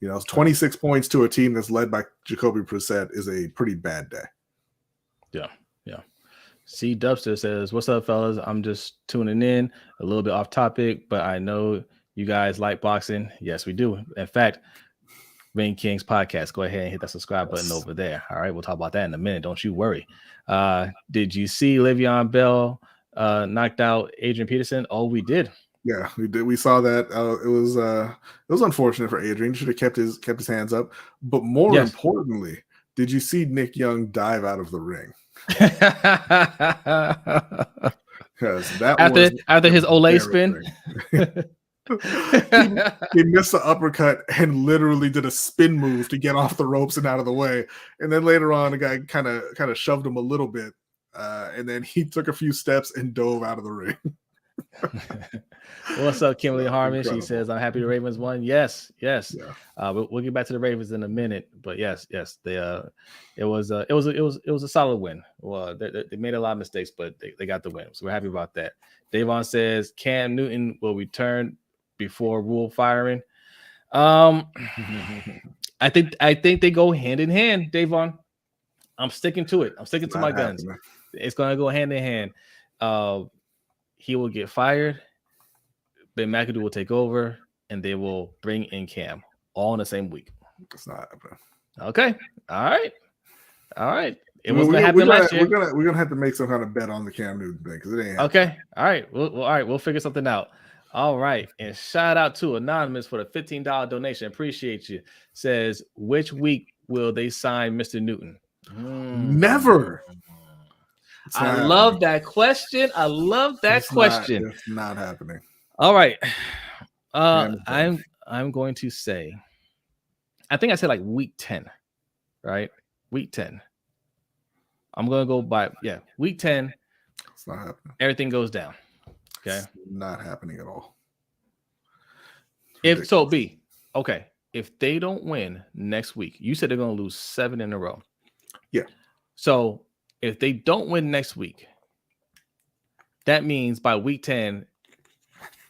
You know, 26 points to a team that's led by Jacoby Brissett is a pretty bad day. Yeah. C Dubster says, "What's up, fellas? I'm just tuning in, a little bit off topic, but I know you guys like boxing." Yes, we do. In fact, Ring Kings podcast, go ahead and hit that subscribe button over there. All right, we'll talk about that in a minute. Don't you worry. Did you see Le'Veon Bell knocked out Adrian Peterson? Oh, we did. Yeah, we did. We saw that. It was unfortunate for Adrian. He should have kept his hands up. But more importantly, did you see Nick Young dive out of the ring? Because that after his Olay spin. he missed the uppercut and literally did a spin move to get off the ropes and out of the way. And then later on, the guy kind of shoved him a little bit. And then he took a few steps and dove out of the ring. What's up, Kimberly Harmon? She says, "I'm happy the Ravens won." Yes. Yeah. We'll get back to the Ravens in a minute, but yes. It was a solid win. Well, they made a lot of mistakes, but they got the win, so we're happy about that. Davon says Cam Newton will return before Rule firing. I think they go hand in hand, Davon. I'm sticking to it. I'm sticking to my guns. It's going to go hand in hand. He will get fired. Ben McAdoo will take over, and they will bring in Cam all in the same week. It's not happening. Okay. All right. It was going to happen last year. We're gonna have to make some kind of bet on the Cam Newton thing, because it ain't happening. Okay. All right. All right. We'll figure something out. All right. And shout out to Anonymous for the $15 donation. Appreciate you. Says, which week will they sign Mr. Newton? Never. I love that question. It's not happening. All right. I'm going to say, I think I said like week 10, right? Week 10. I'm going to go by, week 10. It's not happening. Everything goes down. Okay. It's not happening at all. If they don't win next week, you said they're going to lose 7 in a row. Yeah. So if they don't win next week, that means by week 10,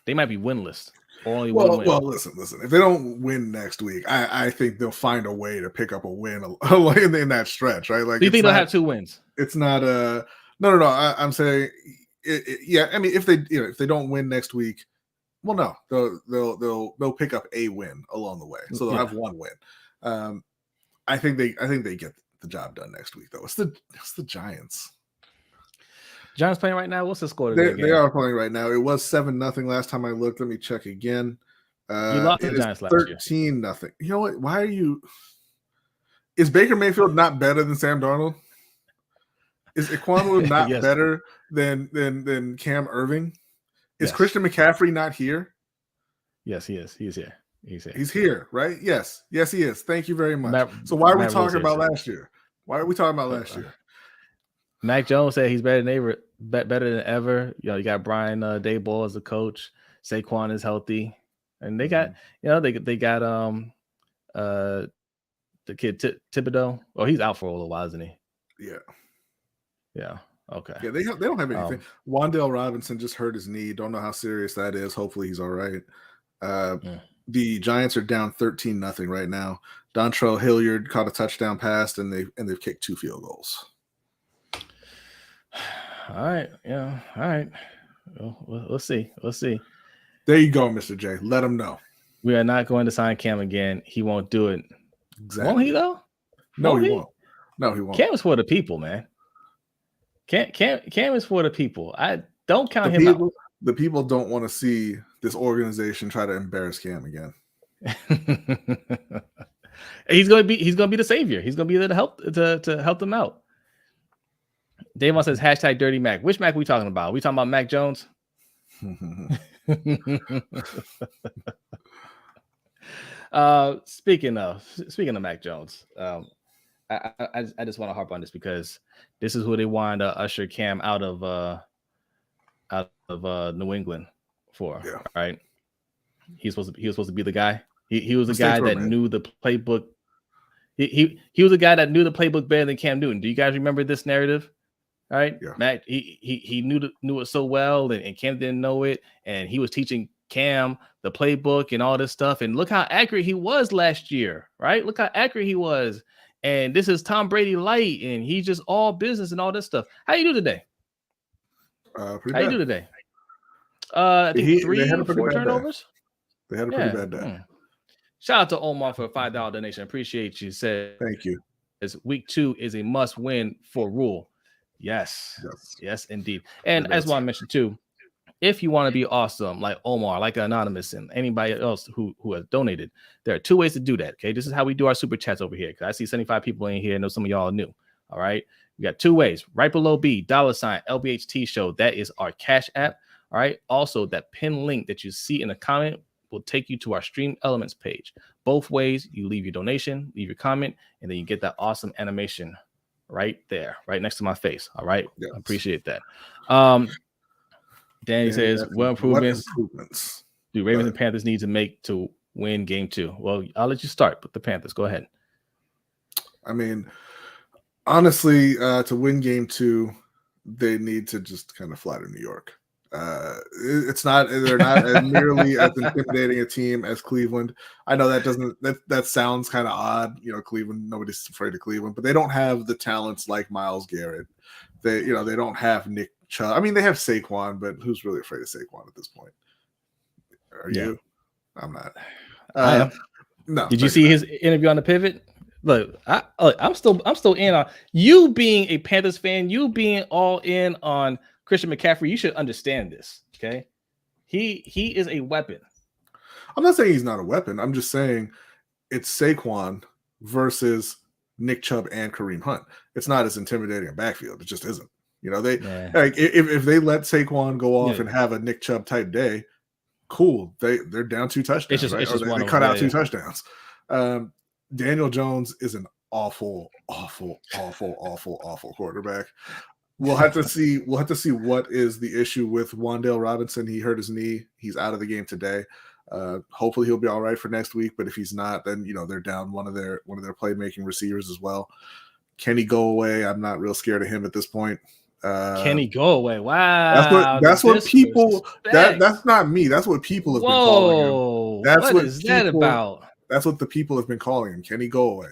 they might be winless. Only one win. Well, listen. If they don't win next week, I think they'll find a way to pick up a win in that stretch, right? Like, do you think they'll have 2 wins? It's not a no. I'm saying, I mean, if they don't win next week, well, no, they'll pick up a win along the way, so they'll have 1 win. I think they the job done next week, though. It's the Giants. Giants playing right now. What's the score today? They are playing right now. It was 7-0 last time I looked. Let me check again. You lost the Giants last year. 13-0. You know what? Why are you? Is Baker Mayfield not better than Sam Darnold? Is Ekwonu not yes. better than Cam Irving? Is Christian McCaffrey not here? Yes, he is. He's here. He's here, right? Yes, he is. Thank you very much. So why are we talking about last year? Why are we talking about last year? Mac Jones said he's better than ever. You know, you got Brian Daboll as a coach. Saquon is healthy, and they got they got the kid Thibodeau. Oh, he's out for a little while, isn't he? Yeah. Okay. Yeah, they don't have anything. Wan'Dale Robinson just hurt his knee. Don't know how serious that is. Hopefully he's all right. The Giants are down 13-0 right now. Dontrell Hilliard caught a touchdown pass, and they've kicked 2 field goals. All right. Yeah. All right. We'll see. There you go, Mr. J. Let him know. We are not going to sign Cam again. He won't do it. Exactly. Won't he though? No, he won't. No, he won't. Cam is for the people, man. Cam is for the people. I don't count him out. The people don't want to see this organization try to embarrass Cam again. He's gonna be the savior. He's gonna be there to help them out. Davon says #Dirty Mac. Which Mac are we talking about? Are we talking about Mac Jones? Speaking of Mac Jones, I just want to harp on this because this is who they wanted to usher Cam out of New England for. Yeah. Right? He was supposed to be the guy. He was the guy that knew the playbook. He was the guy that knew the playbook better than Cam Newton. Do you guys remember this narrative? All right, yeah. Matt. He knew it so well, and Cam didn't know it, and he was teaching Cam the playbook and all this stuff. And look how accurate he was last year, right? Look how accurate he was. And this is Tom Brady light, and he's just all business and all this stuff. How you do today? How you do today? I think 3 or 4 turnovers. They had a pretty bad day. Shout out to Omar for a $5 donation. Appreciate you. Said thank you. Week 2 is a must win for Rule. Yes, indeed. And as I mentioned too, if you want to be awesome like Omar, like Anonymous, and anybody else who has donated, there are 2 ways to do that. Okay, this is how we do our super chats over here. Because I see 75 people in here. I know some of y'all are new. All right, we got 2 ways. Right below B, $ LBHTShow. That is our Cash App. All right. Also, that pin link that you see in the comment will take you to our Stream Elements page. Both ways, you leave your donation, leave your comment, and then you get that awesome animation right there, right next to my face. All right. Yes. I appreciate that. Danny says, what improvements do Ravens and Panthers need to make to win game 2? Well, I'll let you start with the Panthers. Go ahead. I mean, honestly, to win game 2, they need to just kind of fly to New York. They're not nearly as intimidating a team as Cleveland. I know that sounds kind of odd. You know, Cleveland, nobody's afraid of Cleveland, but they don't have the talents like Myles Garrett. They don't have Nick Chubb. I mean, they have Saquon, but who's really afraid of Saquon at this point? Are you? I'm not. I am. No. Did you see his interview on the Pivot? Look, I'm still in on you being a Panthers fan. You being all in on Christian McCaffrey. You should understand this. Okay, he is a weapon. I'm not saying he's not a weapon. I'm just saying it's Saquon versus Nick Chubb and Kareem Hunt. It's not as intimidating a backfield. It just isn't. You know, like if they let Saquon go off and have a Nick Chubb type day, cool. They're down 2 touchdowns. It's just they cut out 2 touchdowns. Daniel Jones is an awful quarterback. We'll have to see what is the issue with Wan'Dale Robinson. He hurt his knee. He's out of the game today. Hopefully he'll be all right for next week. But if he's not, then they're down one of their playmaking receivers as well. Can he go away? I'm not real scared of him at this point. Can he go away? Wow. That's what people. That's not me. That's what people have been calling him. What is that about? That's what the people have been calling him. Can he go away?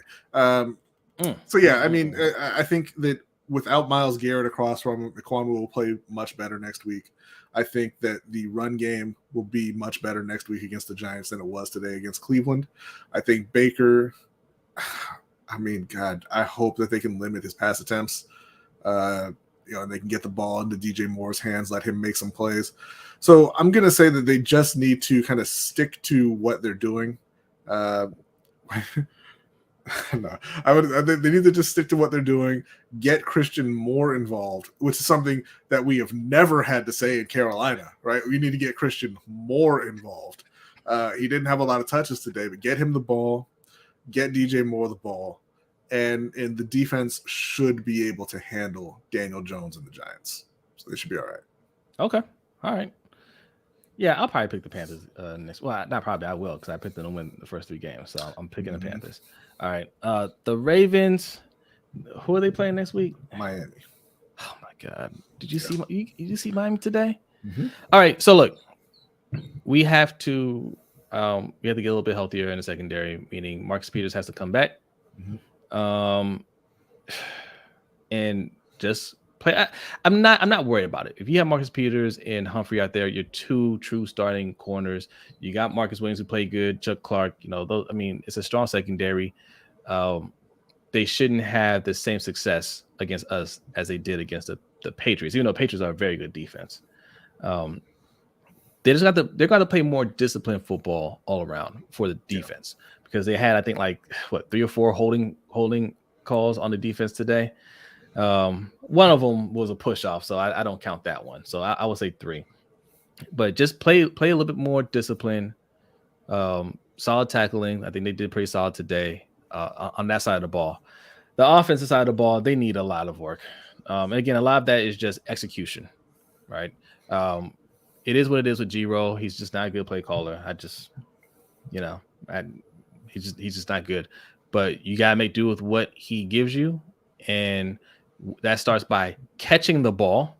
So yeah, I mean, I think that without Myles Garrett across from him, Ekwonu will play much better next week. I think that the run game will be much better next week against the Giants than it was today against Cleveland. I think Baker, I mean, God, I hope that they can limit his pass attempts. And they can get the ball into DJ Moore's hands, let him make some plays. So I'm going to say that they just need to kind of stick to what they're doing. No, they need to just stick to what they're doing, get Christian more involved, which is something that we have never had to say in Carolina, right? We need to get Christian more involved. He didn't have a lot of touches today, but get him the ball, get DJ Moore the ball, and the defense should be able to handle Daniel Jones and the Giants. So they should be all right. Okay. All right. Yeah, I'll probably pick the Panthers next. Well, not probably. I will because I picked them to win the first 3 games. So I'm picking the Panthers. All right. The Ravens. Who are they playing next week? Miami. Oh my God! Did you see? You see Miami today? Mm-hmm. All right. So look, we have to get a little bit healthier in the secondary. Meaning Marcus Peters has to come back. Mm-hmm. And just play. I'm not worried about it. If you have Marcus Peters and Humphrey out there, you're 2 true starting corners. You got Marcus Williams who played good, Chuck Clark. Those. I mean, it's a strong secondary. They shouldn't have the same success against us as they did against the Patriots. Even though Patriots are a very good defense, they're got to play more disciplined football all around for the defense because they had, I think, like 3 or 4 holding calls on the defense today. One of them was a push off, so I don't count that one. So I would say 3, but just play a little bit more discipline, solid tackling. I think they did pretty solid today on that side of the ball. The offensive side of the ball, they need a lot of work. And again, a lot of that is just execution, right? It is what it is with Giro. He's just not a good play caller. He's just not good. But you gotta make do with what he gives you, and that starts by catching the ball.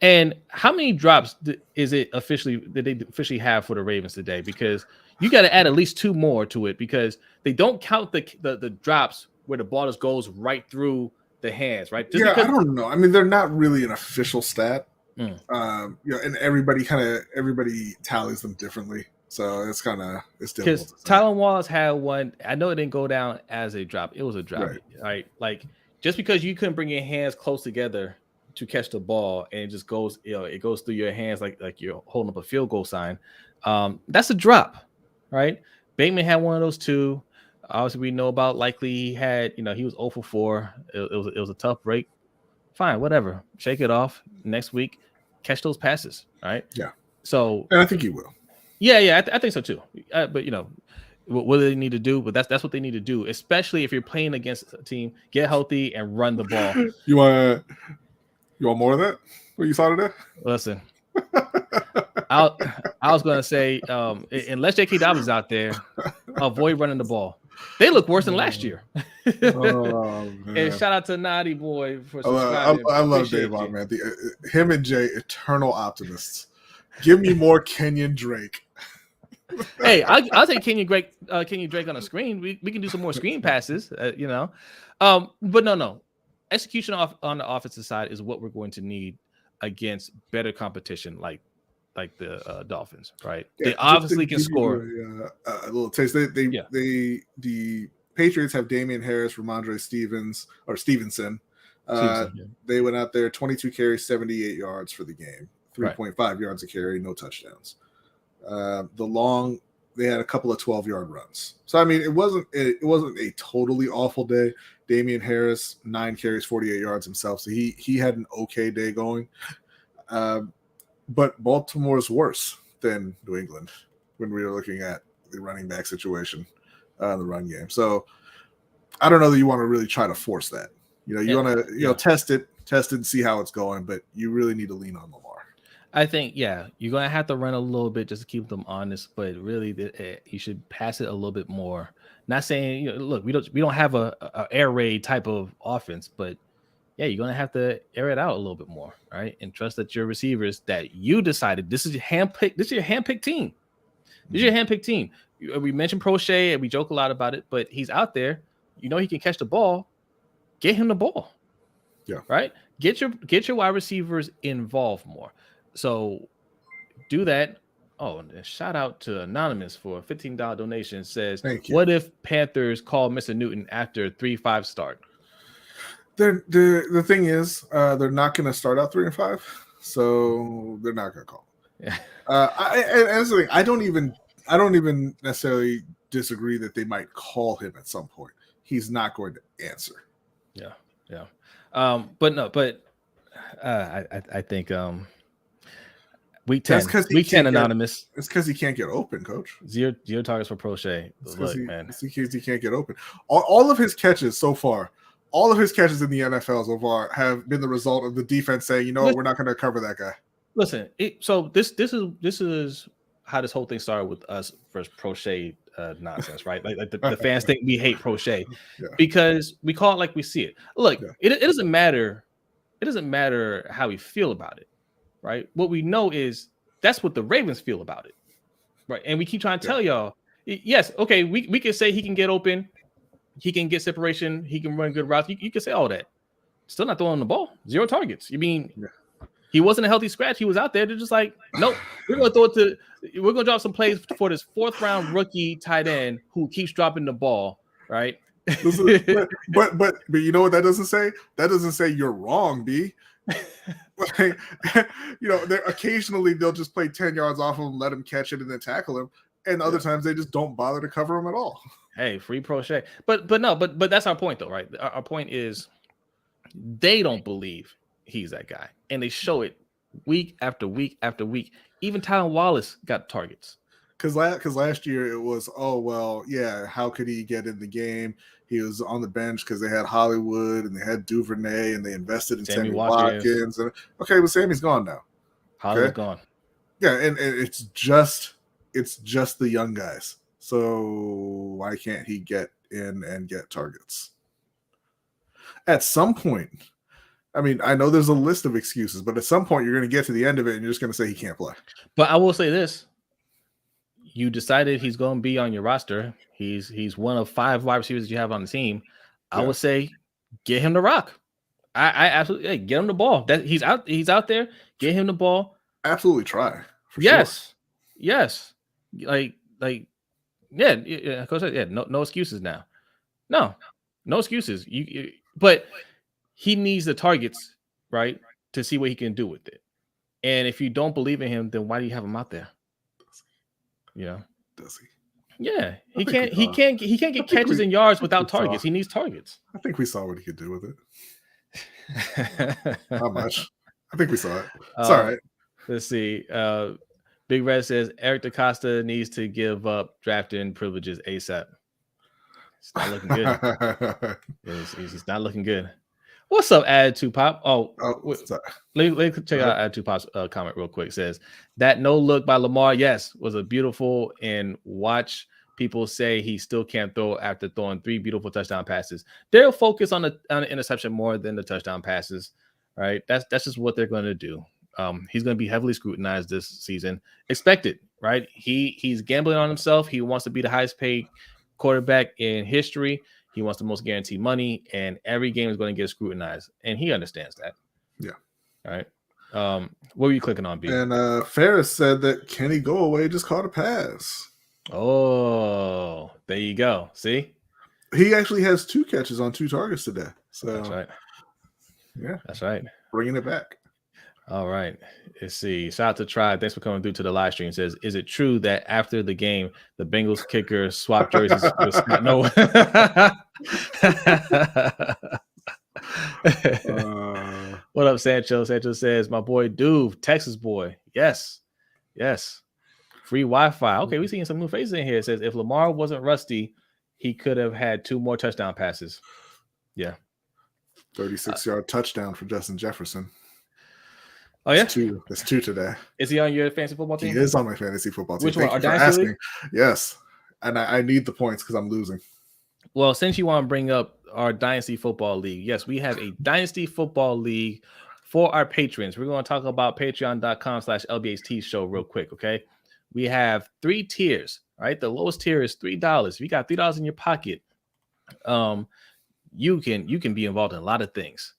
And how many drops did they officially have for the Ravens today? Because you got to add at least 2 more to it because they don't count the drops where the ball just goes right through the hands, right? I don't know. I mean, they're not really an official stat. And everybody tallies them differently. So it's difficult. Because Tylan Wallace had one. I know it didn't go down as a drop. It was a drop, right? Like just because you couldn't bring your hands close together to catch the ball and it just goes, it goes through your hands like you're holding up a field goal sign. That's a drop, right? Bateman had one of those too. Obviously, we know about likely he had, he was 0 for 4. It was a tough break. Fine, whatever. Shake it off. Next week, catch those passes, right? Yeah. So, and I think he will. Yeah, I think so too. But what do they need to do? But that's what they need to do, especially if you're playing against a team. Get healthy and run the ball. You want more of that? What you saw today? Listen, I was going to say, unless J.K. Dobbins out there, avoid running the ball. They look worse than last year. And shout out to Naughty Boy for subscribing. I love Davon, man. Him and Jay, eternal optimists. Give me more Kenyon Drake. Hey, I'll take Kenyon Drake on a screen. We can do some more screen passes, But no. Execution on the offensive side is what we're going to need against better competition like the Dolphins, right? Yeah, they obviously can score. A little taste. The Patriots have Damian Harris, Ramondre Stevenson. They went out there 22 carries, 78 yards for the game, 3.5 yards a carry, no touchdowns. They had a couple of 12-yard runs. So I mean, it wasn't a totally awful day. Damian Harris, 9 carries, 48 yards himself. So he had an okay day going. But Baltimore's worse than New England when we were looking at the running back situation in the run game. So I don't know that you want to really try to force that. You want to test it and see how it's going, but you really need to lean on Lamar. I think, you're going to have to run a little bit just to keep them honest, but really you should pass it a little bit more. Not saying, look, we don't have a air raid type of offense, but you're going to have to air it out a little bit more, right? And trust that your receivers that you decided this is your handpicked team. This is your handpicked team. We mentioned Prochet and we joke a lot about it, but he's out there. He can catch the ball. Get him the ball. Yeah. Right? Get your wide receivers involved more. So do that. Oh, and shout out to Anonymous for a $15 donation. Says, Thank you. what if Panthers call Mr. Newton after 3-5 start? The thing is, they're not going to start out 3-5, so they're not going to call. Yeah. And that's the thing. I don't even necessarily disagree that they might call him at some point. He's not going to answer. Yeah. But I think week 10 Anonymous. It's because he can't get open, coach. Zero targets for Prochet. Look, man, it's because he can't get open. All of his catches so far. All of his catches in the NFL so far have been the result of the defense saying, we're not going to cover that guy. Listen, so this is how this whole thing started with us versus Prochet nonsense, right? Like the fans think we hate Prochet because we call it like we see it. Look, it doesn't matter. It doesn't matter how we feel about it, right? What we know is that's what the Ravens feel about it, right? And we keep trying to tell y'all, yes, okay, we can say he can get open. He can get separation. He can run good routes. You can say all that. Still not throwing the ball. 0 targets. You mean he wasn't a healthy scratch? He was out there. They're just like, nope. We're going to drop some plays for this 4th round rookie tight end who keeps dropping the ball, right? but you know what that doesn't say? That doesn't say you're wrong, B. Like, occasionally they'll just play 10 yards off of him, let him catch it, and then tackle him. And other times they just don't bother to cover him at all. Hey, free Prochet. But that's our point though, right? Our point is they don't believe he's that guy. And they show it week after week after week. Even Tylan Wallace got targets. Because last year it was, how could he get in the game? He was on the bench because they had Hollywood and they had Duvernay and they invested in Sammy Watkins. But Sammy's gone now. Hollywood's gone. Yeah, and it's just the young guys. So why can't he get in and get targets? At some point, I mean, I know there's a list of excuses, but at some point you're going to get to the end of it and you're just going to say he can't play. But I will say this. You decided he's going to be on your roster. He's one of 5 wide receivers that you have on the team. I would say get him the rock. I absolutely get him the ball. That he's out there. Get him the ball. Absolutely try. Yes. Like Coach said, no excuses now. No excuses. But he needs the targets, right, to see what he can do with it. And if you don't believe in him, then why do you have him out there? Does he? Yeah, he can't get catches and yards without targets. He needs targets. I think we saw what he could do with it. Not much. I think we saw it. It's all right. Let's see. Big Red says Eric DaCosta needs to give up drafting privileges ASAP. It's not looking good. He's not looking good. What's up, Attitude Pop? Let me check out Attitude Pop's comment real quick. It says that no look by Lamar, was a beautiful, and watch people say he still can't throw after throwing 3 beautiful touchdown passes. They'll focus on the interception more than the touchdown passes, right? That's just what they're going to do. He's going to be heavily scrutinized this season. Expected, right? He's gambling on himself. He wants to be the highest paid quarterback in history. He wants the most guaranteed money, and every game is going to get scrutinized, and he understands that. Yeah. All right. What were you clicking on, B? And Ferris said that Kenny Go-Away just caught a pass. Oh, there you go. See? He actually has 2 catches on 2 targets today. So that's right. Yeah. That's right. Bringing it back. All right. Let's see. Shout out to Tribe. Thanks for coming through to the live stream. It says, is it true that after the game, the Bengals kicker swapped jerseys with Scott? No. What up, Sancho? Sancho says, my boy Duve, Texas boy. Yes. Free Wi-Fi. Okay, we're seeing some new faces in here. It says, if Lamar wasn't rusty, he could have had 2 more touchdown passes. Yeah. 36-yard touchdown for Justin Jefferson. Oh, yeah? That's 2 today. Is he on your fantasy football team? He is on my fantasy football team. Which one? Our Dynasty League? Yes. And I need the points because I'm losing. Well, since you want to bring up our Dynasty Football League, yes, we have a Dynasty Football League for our patrons. We're going to talk about patreon.com/LBHTShow real quick, okay? We have 3 tiers, right? The lowest tier is $3. If you got $3 in your pocket, you can be involved in a lot of things.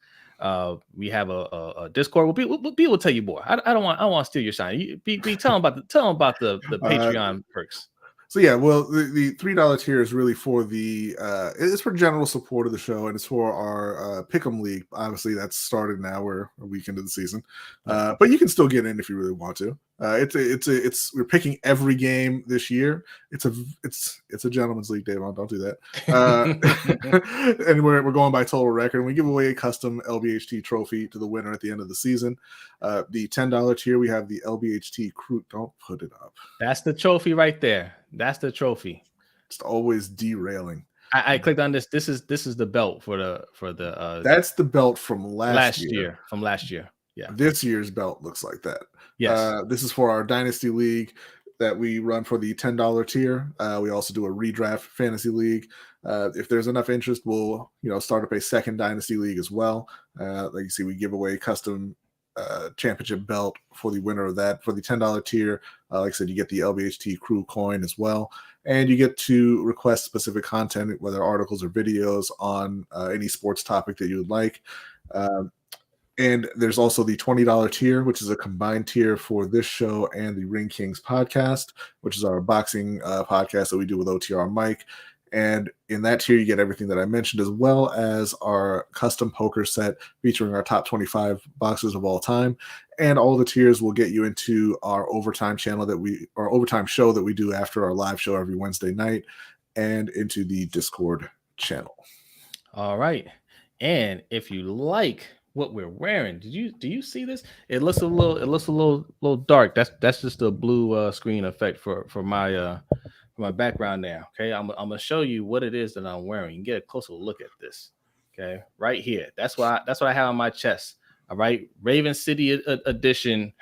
We have a Discord. B will tell you more. I don't want to steal your shine. Tell them about the Patreon perks. So yeah, well, the $3 tier is really for it's for general support of the show, and it's for our Pick'em League. Obviously, that's started now. We're a week into the season, but you can still get in if you really want to. We're picking every game this year. It's a gentleman's league, Davon. Don't do that. And we're going by total record. And we give away a custom LBHT trophy to the winner at the end of the season. The $10 tier, we have the LBHT crew. Don't put it up. That's the trophy right there. That's the trophy. Just always derailing. I clicked on this. This is the belt for the. That's the belt from last year. From last year. Yeah. This year's belt looks like that. Yes. This is for our Dynasty League that we run for the $10 tier. We also do a redraft fantasy league. If there's enough interest, we'll start up a second Dynasty League as well. Like you see, we give away custom championship belt for the winner of that. For the $10 tier, like I said, you get the LBHT crew coin as well, and you get to request specific content, whether articles or videos on any sports topic that you would like. And there's also the $20 tier, which is a combined tier for this show and the Ring Kings podcast, which is our boxing podcast that we do with OTR Mike. And in that tier, you get everything that I mentioned, as well as our custom poker set featuring our top 25 boxers of all time. And all the tiers will get you into our overtime channel our overtime show that we do after our live show every Wednesday night, and into the Discord channel. All right. And if you like what we're wearing, do you see this? It looks a little dark. That's just a blue screen effect for my background there. Okay, I'm gonna show you what it is that I'm wearing. You can get a closer look at this. Okay, right here. That's what I have on my chest. All right, Raven City edition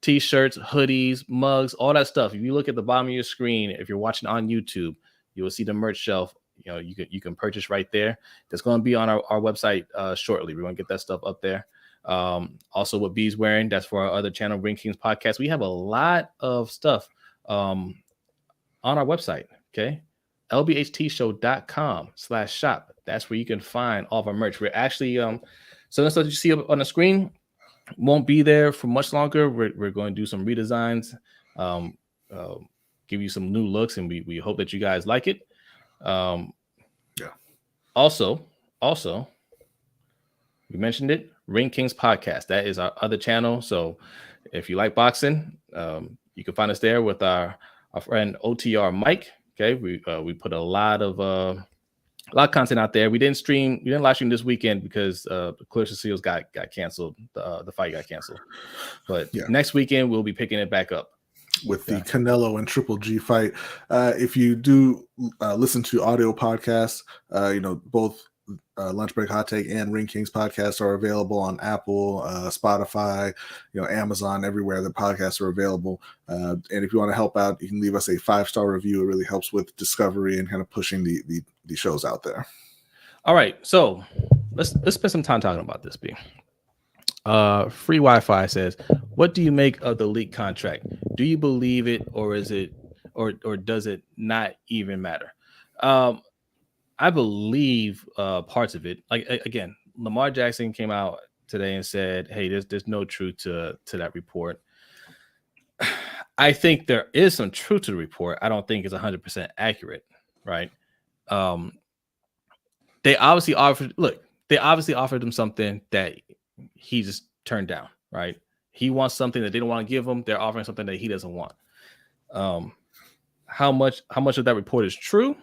t-shirts, hoodies, mugs, all that stuff. If you look at the bottom of your screen, if you're watching on YouTube, you will see the merch shelf. You can purchase right there. That's going to be on our website shortly. We're going to get that stuff up there. Also, what B's wearing, that's for our other channel, Ring Kings podcast. We have a lot of stuff on our website. Okay, LBHTShow.com/shop. That's where you can find all of our merch. We're actually so that's what you see on the screen won't be there for much longer. We're going to do some redesigns, give you some new looks, and we hope that you guys like it. Also, we mentioned it, Ring Kings podcast. That is our other channel. So if you like boxing, you can find us there with our friend OTR Mike. Okay, we put a lot of content out there. We didn't live stream this weekend because the Clarissa Seals got canceled. The fight got canceled. But next weekend we'll be picking it back up with the Canelo and Triple G fight. If you do listen to audio podcasts, both Lunch Break Hot Take and Ring Kings podcasts are available on Apple, Spotify, Amazon, everywhere the podcasts are available. And if you want to help out, you can leave us a 5-star review. It really helps with discovery and kind of pushing the shows out there. All right, so let's spend some time talking about this, B. Free Wi-Fi says, what do you make of the leak contract? Do you believe it, or is it, or does it not even matter? I believe parts of it. Like, again, Lamar Jackson came out today and said, hey, there's no truth to that report. I think there is some truth to the report. I don't think it's 100% accurate, right? They obviously offered him something that he just turned down, right? He wants something that they don't want to give him. They're offering something that he doesn't want. How much of that report is true?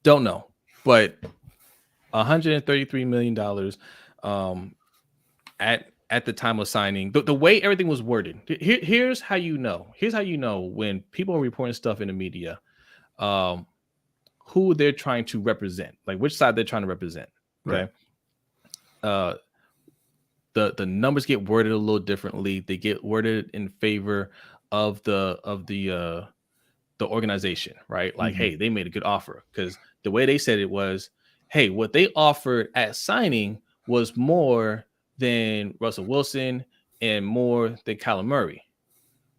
Don't know. But $133 million at the time of signing, the way everything was worded. Here's how you know. Here's how you know when people are reporting stuff in the media, who they're trying to represent, like which side they're trying to represent. Okay. Right. The numbers get worded a little differently. They get worded in favor of the organization, right? Like, hey, they made a good offer, because the way they said it was, hey, what they offered at signing was more than Russell Wilson and more than Kyler Murray.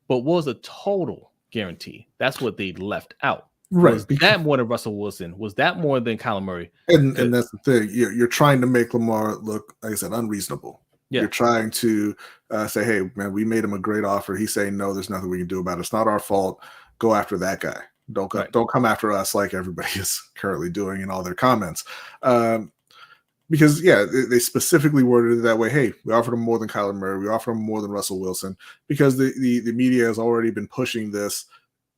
But what was the total guarantee? That's what they left out. Was that more than Russell Wilson? Was that more than Kyler Murray? And that's the thing. You're trying to make Lamar look, like I said, unreasonable. Yeah. You're trying to say, hey, man, we made him a great offer. He's saying, no, there's nothing we can do about it. It's not our fault. Go after that guy. Don't come after us like everybody is currently doing in all their comments. Because, they specifically worded it that way. Hey, we offered him more than Kyler Murray. We offered him more than Russell Wilson, because the media has already been pushing this.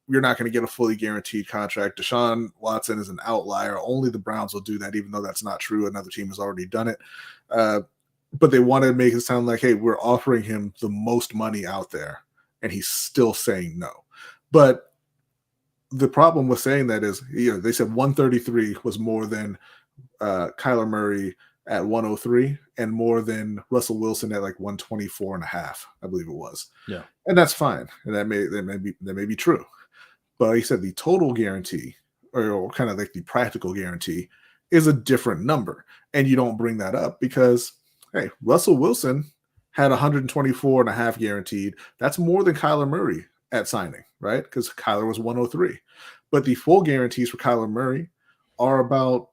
You're not going to get a fully guaranteed contract. Deshaun Watson is an outlier. Only the Browns will do that, even though that's not true. Another team has already done it. But they want to make it sound like, hey, we're offering him the most money out there, and he's still saying no. But the problem with saying that is, they said 133 was more than Kyler Murray at 103 and more than Russell Wilson at like 124.5, I believe it was. Yeah. And that's fine. And that may be true. But like you said, the total guarantee, or kind of like the practical guarantee, is a different number. And you don't bring that up because, hey, Russell Wilson had 124.5 guaranteed. That's more than Kyler Murray at signing, right? Because Kyler was 103. But the full guarantees for Kyler Murray are about,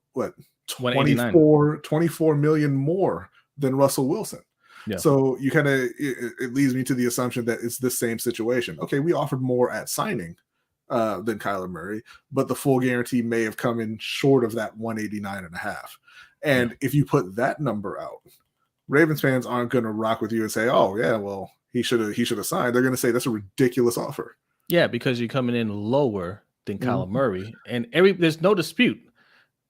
24 million more than Russell Wilson. Yeah. So you kind of, it leads me to the assumption that it's the same situation. Okay, we offered more at signing than Kyler Murray, but the full guarantee may have come in short of that 189.5. And if you put that number out, Ravens fans aren't going to rock with you and say, oh yeah, well, he should have signed. They're going to say that's a ridiculous offer. Yeah, because you're coming in lower than Kyler Murray, and there's no dispute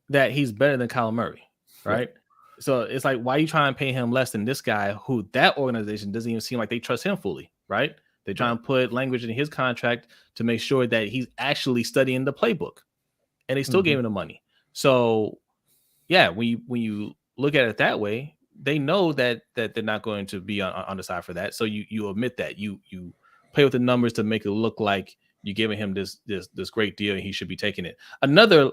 that he's better than Kyler Murray, right? So it's like, why are you trying to pay him less than this guy who that organization doesn't even seem like they trust him fully, right? They try and put language in his contract to make sure that he's actually studying the playbook, and they still gave him the money. So yeah, when you look at it that way, they know that they're not going to be on the side for that. So you admit that you play with the numbers to make it look like you're giving him this great deal and he should be taking it. Another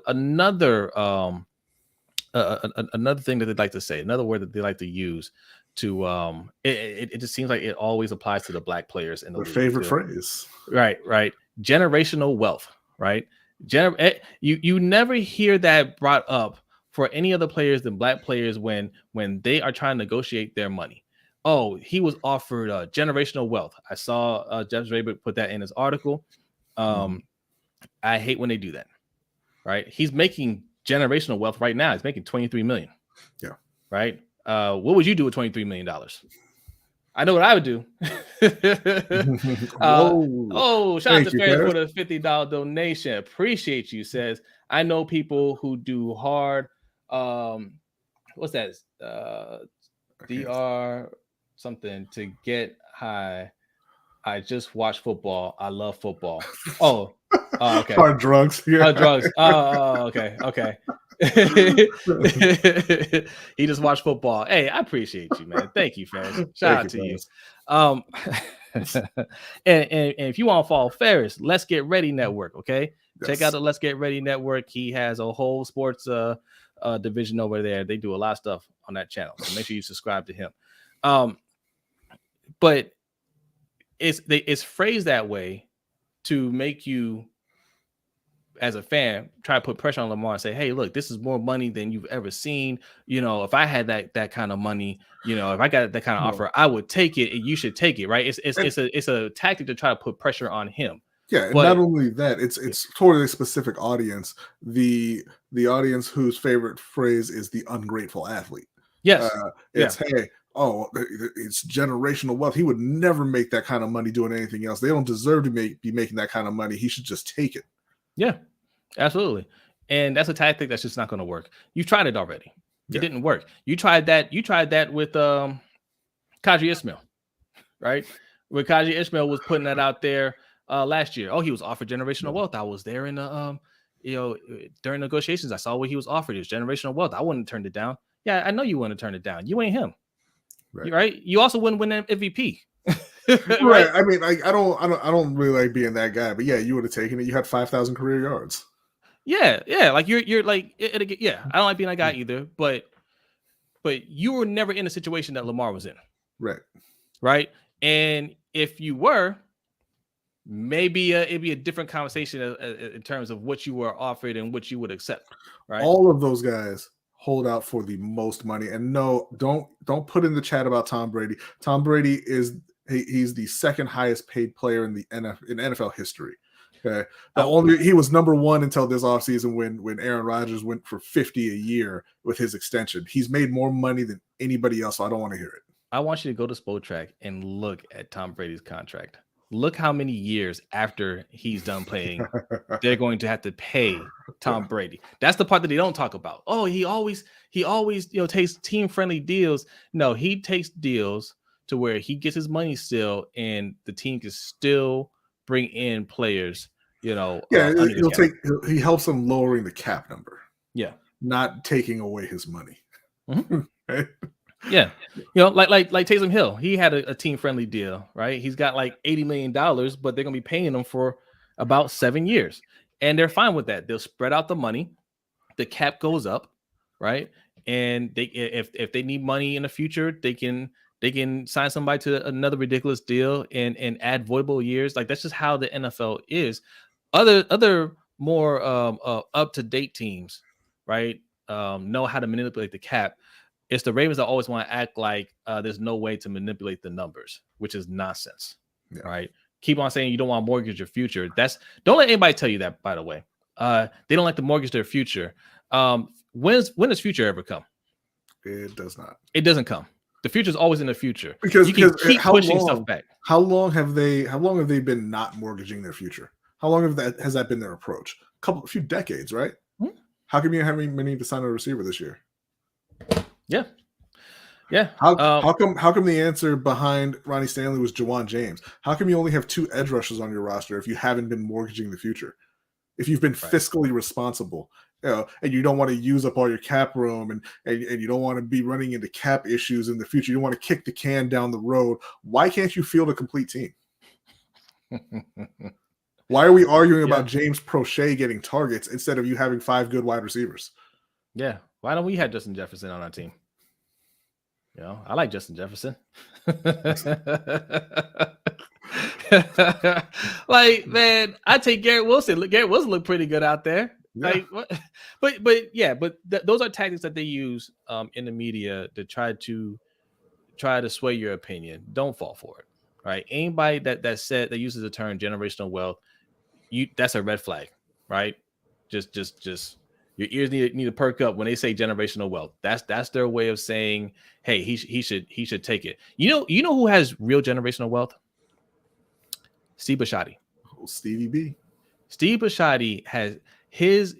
thing that they'd like to say, another word that they like to use to it just seems like it always applies to the black players in the league. Favorite phrase. Right. Generational wealth, right? You never hear that brought up for any other players than black players when they are trying to negotiate their money. Oh, he was offered generational wealth. I saw Jeff Draper put that in his article. I hate when they do that, right? He's making generational wealth right now. He's making $23 million. Yeah. Right. What would you do with $23 million? I know what I would do. Shout out to Ferris for the $50 donation. Appreciate you. Says, I know people who do hard. What's that? DR something to get high. I just watch football. I love football. Oh, okay. Hard drugs. Yeah. Hard drugs. Okay. He just watched football. Hey, I appreciate you, man. Thank you, Ferris. Shout out to you. And if you want to follow Ferris, Let's Get Ready Network, okay? Yes. Check out the Let's Get Ready Network. He has a whole sports division over there. They do a lot of stuff on that channel. So make sure you subscribe to him. But it's phrased that way to make you, as a fan, try to put pressure on Lamar and say, hey, look, this is more money than you've ever seen. If I had that kind of money, if I got that kind of offer, I would take it, and you should take it, right? It's a tactic to try to put pressure on him. Yeah, and not only that, it's toward a specific audience, the audience whose favorite phrase is the ungrateful athlete. Yes. Hey, it's generational wealth. He would never make that kind of money doing anything else. They don't deserve to be making that kind of money. He should just take it. Yeah, absolutely. And that's a tactic that's just not going to work. You tried it already. It didn't work. You tried that with Kaji Ismail, right? When Kaji Ismail was putting that out there last year. Oh, he was offered generational wealth. I was there in the during negotiations. I saw what he was offered. It was generational wealth. I wouldn't have turned it down. Yeah, I know you wouldn't have turned it down. You ain't him. Right? You also wouldn't win an MVP. Right. I mean, I don't really like being that guy, but yeah, you would have taken it. You had 5,000 career yards. Yeah. Like you're like, I don't like being that guy either, but you were never in a situation that Lamar was in. Right. And if you were, maybe it'd be a different conversation in terms of what you were offered and what you would accept, right? All of those guys hold out for the most money. And no, don't put in the chat about Tom Brady. Tom Brady he's the second highest paid player in NFL history. Okay. He was number one until this offseason when Aaron Rodgers went for 50 a year with his extension. He's made more money than anybody else, so I don't want to hear it. I want you to go to Spotrac and look at Tom Brady's contract. Look how many years after he's done playing they're going to have to pay Tom Brady. That's the part that they don't talk about. Oh, he always takes team-friendly deals. No, he takes deals to where he gets his money still, and the team can still bring in players. He helps them lowering the cap number. Yeah, not taking away his money. Mm-hmm. Right? Yeah, like Taysom Hill, he had a team-friendly deal, right? He's got like $80 million, but they're gonna be paying him for about 7 years, and they're fine with that. They'll spread out the money, the cap goes up, right? And if they need money in the future, they can sign somebody to another ridiculous deal and add voidable years. Like that's just how the NFL is. Other more up-to-date teams, right? Know how to manipulate the cap. It's the Ravens that always want to act like there's no way to manipulate the numbers, which is nonsense, right? Keep on saying you don't want to mortgage your future. Don't let anybody tell you that, by the way. They don't like to mortgage their future. When does future ever come? It does not. It doesn't come. The future is always in the future. Because you can keep pushing stuff back. How long have they been not mortgaging their future? How long has that been their approach? A few decades, right? Mm-hmm. How come you haven't been needing to sign a receiver this year? Yeah. How come the answer behind Ronnie Stanley was Jawan James? How come you only have 2 edge rushers on your roster if you haven't been mortgaging the future? If you've been fiscally responsible, and you don't want to use up all your cap room, and you don't want to be running into cap issues in the future, you don't want to kick the can down the road. Why can't you field a complete team? Why are we arguing about James Prochet getting targets instead of you having 5 good wide receivers? Yeah. Why don't we have Justin Jefferson on our team? I like Justin Jefferson. Like, man, I take Garrett Wilson. Garrett Wilson looked pretty good out there. Yeah. Like, but those are tactics that they use in the media to try to sway your opinion. Don't fall for it. Right? Anybody that uses the term generational wealth, that's a red flag, right? Just your ears need to perk up when they say generational wealth. That's their way of saying, hey, he should take it. You know who has real generational wealth? Steve Bisciotti. Oh, Stevie B. Steve Bisciotti has his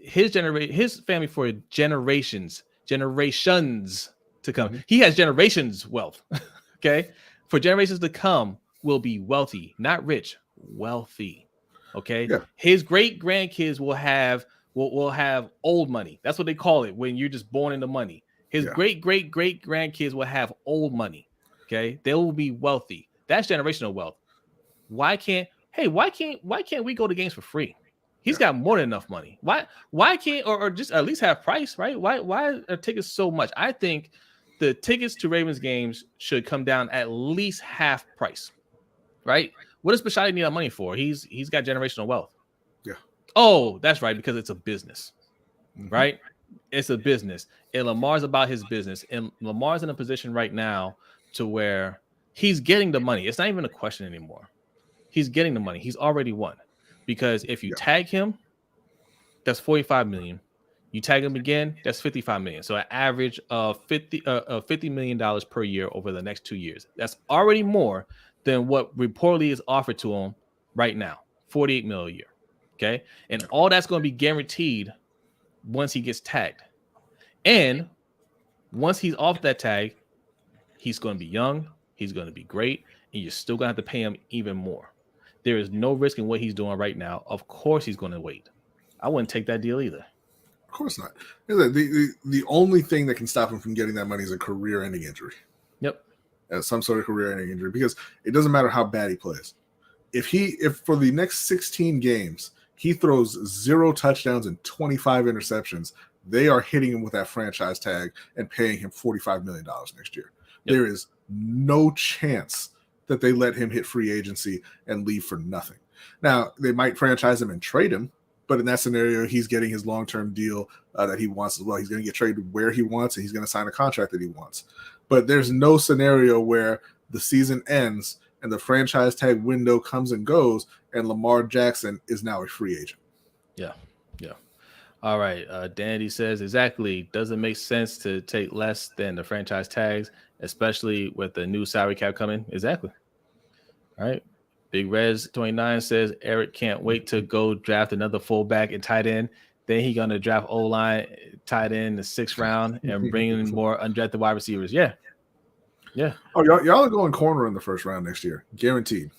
family for generations to come. Mm-hmm. He has generations wealth. Okay, for generations to come will be wealthy, not rich, wealthy. Okay, yeah. His great grandkids will have old money. That's what they call it when you're just born into money. His great grandkids will have old money. Okay, they will be wealthy. That's generational wealth. Why can't we go to games for free? He's got more than enough money. Why can't or just at least have price, right? Why are tickets so much? I think the tickets to Ravens games should come down at least half price, right? What does Bisciotti need that money for? He's got generational wealth. Yeah. Oh, that's right, because it's a business, right? It's a business, and Lamar's about his business, and Lamar's in a position right now to where he's getting the money. It's not even a question anymore. He's getting the money. He's already won, because if you tag him, that's $45 million. You tag him again, that's $55 million. So an average of $50 million per year over the next 2 years. That's already more than what reportedly is offered to him right now, $48 million a year. Okay, and all that's going to be guaranteed once he gets tagged. And once he's off that tag, he's going to be young, he's going to be great, and you're still going to have to pay him even more. There is no risk in what he's doing right now. Of course he's going to wait. I wouldn't take that deal either. Of course not. The only thing that can stop him from getting that money is a career-ending injury. Yep. Some sort of career-ending injury, because it doesn't matter how bad he plays. If for the next 16 games he throws 0 touchdowns and 25 interceptions, they are hitting him with that franchise tag and paying him $45 million next year. Yep. There is no chance that they let him hit free agency and leave for nothing. Now, they might franchise him and trade him, but in that scenario, he's getting his long-term deal that he wants as well. He's going to get traded where he wants, and he's going to sign a contract that he wants. But there's no scenario where the season ends and the franchise tag window comes and goes, and Lamar Jackson is now a free agent. Yeah. All right. Dandy says, exactly. Doesn't make sense to take less than the franchise tags, especially with the new salary cap coming. Exactly. All right. Big Rez 29 says, Eric can't wait to go draft another fullback and tight end. Then he going to draft O-line, tight end, the 6th round, and bring in more undrafted wide receivers. Yeah. Oh, y'all are going corner in the 1st round next year, guaranteed.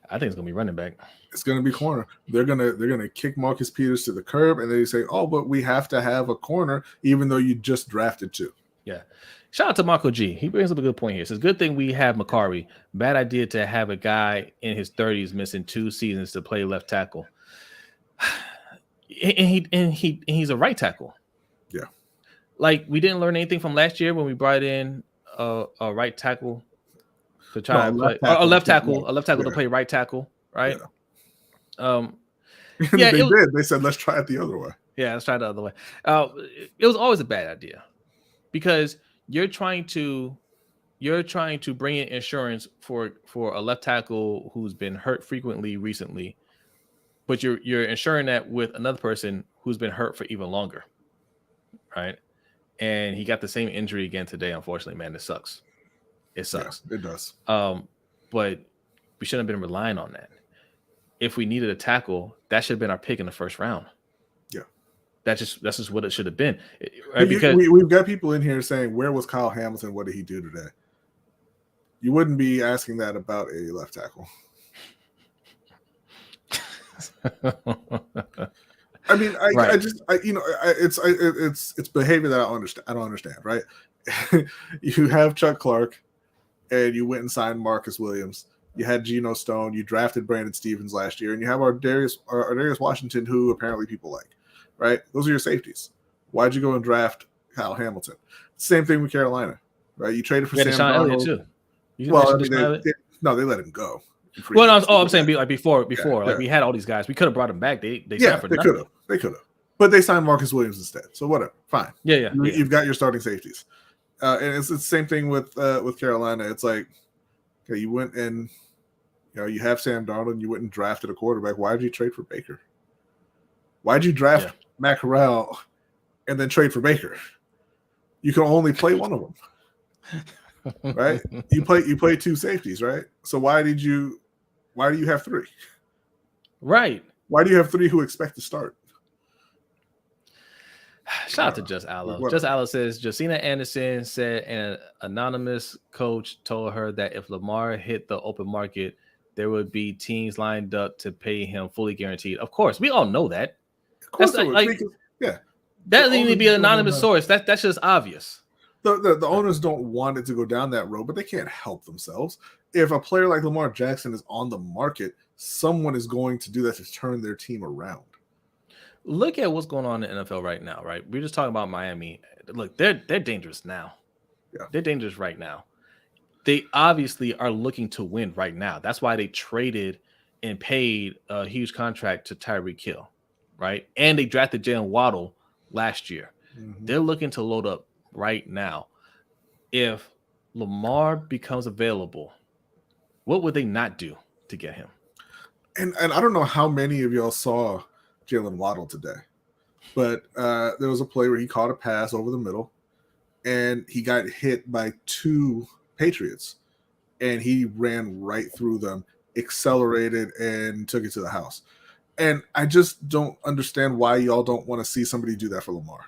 I think it's going to be running back. It's going to be corner. They're gonna kick Marcus Peters to the curb, and they say, "Oh, but we have to have a corner, even though you just drafted 2." Yeah. Shout out to Marco G. He brings up a good point here. It says, good thing we have Macari. Bad idea to have a guy in his 30s missing 2 seasons to play left tackle. And he's a right tackle. Yeah. Like, we didn't learn anything from last year when we brought in a right tackle to try to play a left tackle to play right tackle, right? Yeah. They did. They said, let's try it the other way. Yeah, let's try it the other way. It was always a bad idea because you're trying to bring in insurance for a left tackle who's been hurt frequently recently, but you're insuring that with another person who's been hurt for even longer, right? And he got the same injury again today. Unfortunately, man, it sucks. It sucks. Yeah, it does. But we shouldn't have been relying on that. If we needed a tackle, that should have been our pick in the 1st round. Yeah. That's just what it should have been. Right? Because we've got people in here saying, where was Kyle Hamilton? What did he do today? You wouldn't be asking that about a left tackle. I mean, it's behavior that I don't understand, right? You have Chuck Clark, and you went and signed Marcus Williams. You had Geno Stone. You drafted Brandon Stevens last year, and you have our Darius Washington, who apparently people like, right? Those are your safeties. Why'd you go and draft Kyle Hamilton? Same thing with Carolina, right? You traded for Sam Darnold. Too. Well, they let him go. Well, I'm saying before, like we had all these guys. We could have brought them back. They could have. But they signed Marcus Williams instead. So whatever, fine. Yeah. You've got your starting safeties, and it's the same thing with Carolina. It's like, okay, you went and you have Sam Darnold, and you went and drafted a quarterback. Why did you trade for Baker? Why did you draft Matt Corral and then trade for Baker? You can only play one of them, right? You play 2 safeties, right? So why do you have 3? Right. Why do you have 3 who expect to start? Shout out to Just Allo. Just Allo says, Josina Anderson said an anonymous coach told her that if Lamar hit the open market, there would be teams lined up to pay him fully guaranteed. Of course, we all know that. Of course, that doesn't need to be an anonymous source. That's just obvious. The owners don't want it to go down that road, but they can't help themselves. If a player like Lamar Jackson is on the market, someone is going to do that to turn their team around. Look at what's going on in the NFL right now, right? We're just talking about Miami. Look, they're dangerous now. Yeah. They're dangerous right now. They obviously are looking to win right now. That's why they traded and paid a huge contract to Tyreek Hill, right? And they drafted Jalen Waddle last year. Mm-hmm. They're looking to load up right now. If Lamar becomes available, what would they not do to get him? And I don't know how many of y'all saw Jalen Waddle today, but there was a play where he caught a pass over the middle, and he got hit by 2 Patriots, and he ran right through them, accelerated, and took it to the house. And I just don't understand why y'all don't want to see somebody do that for Lamar.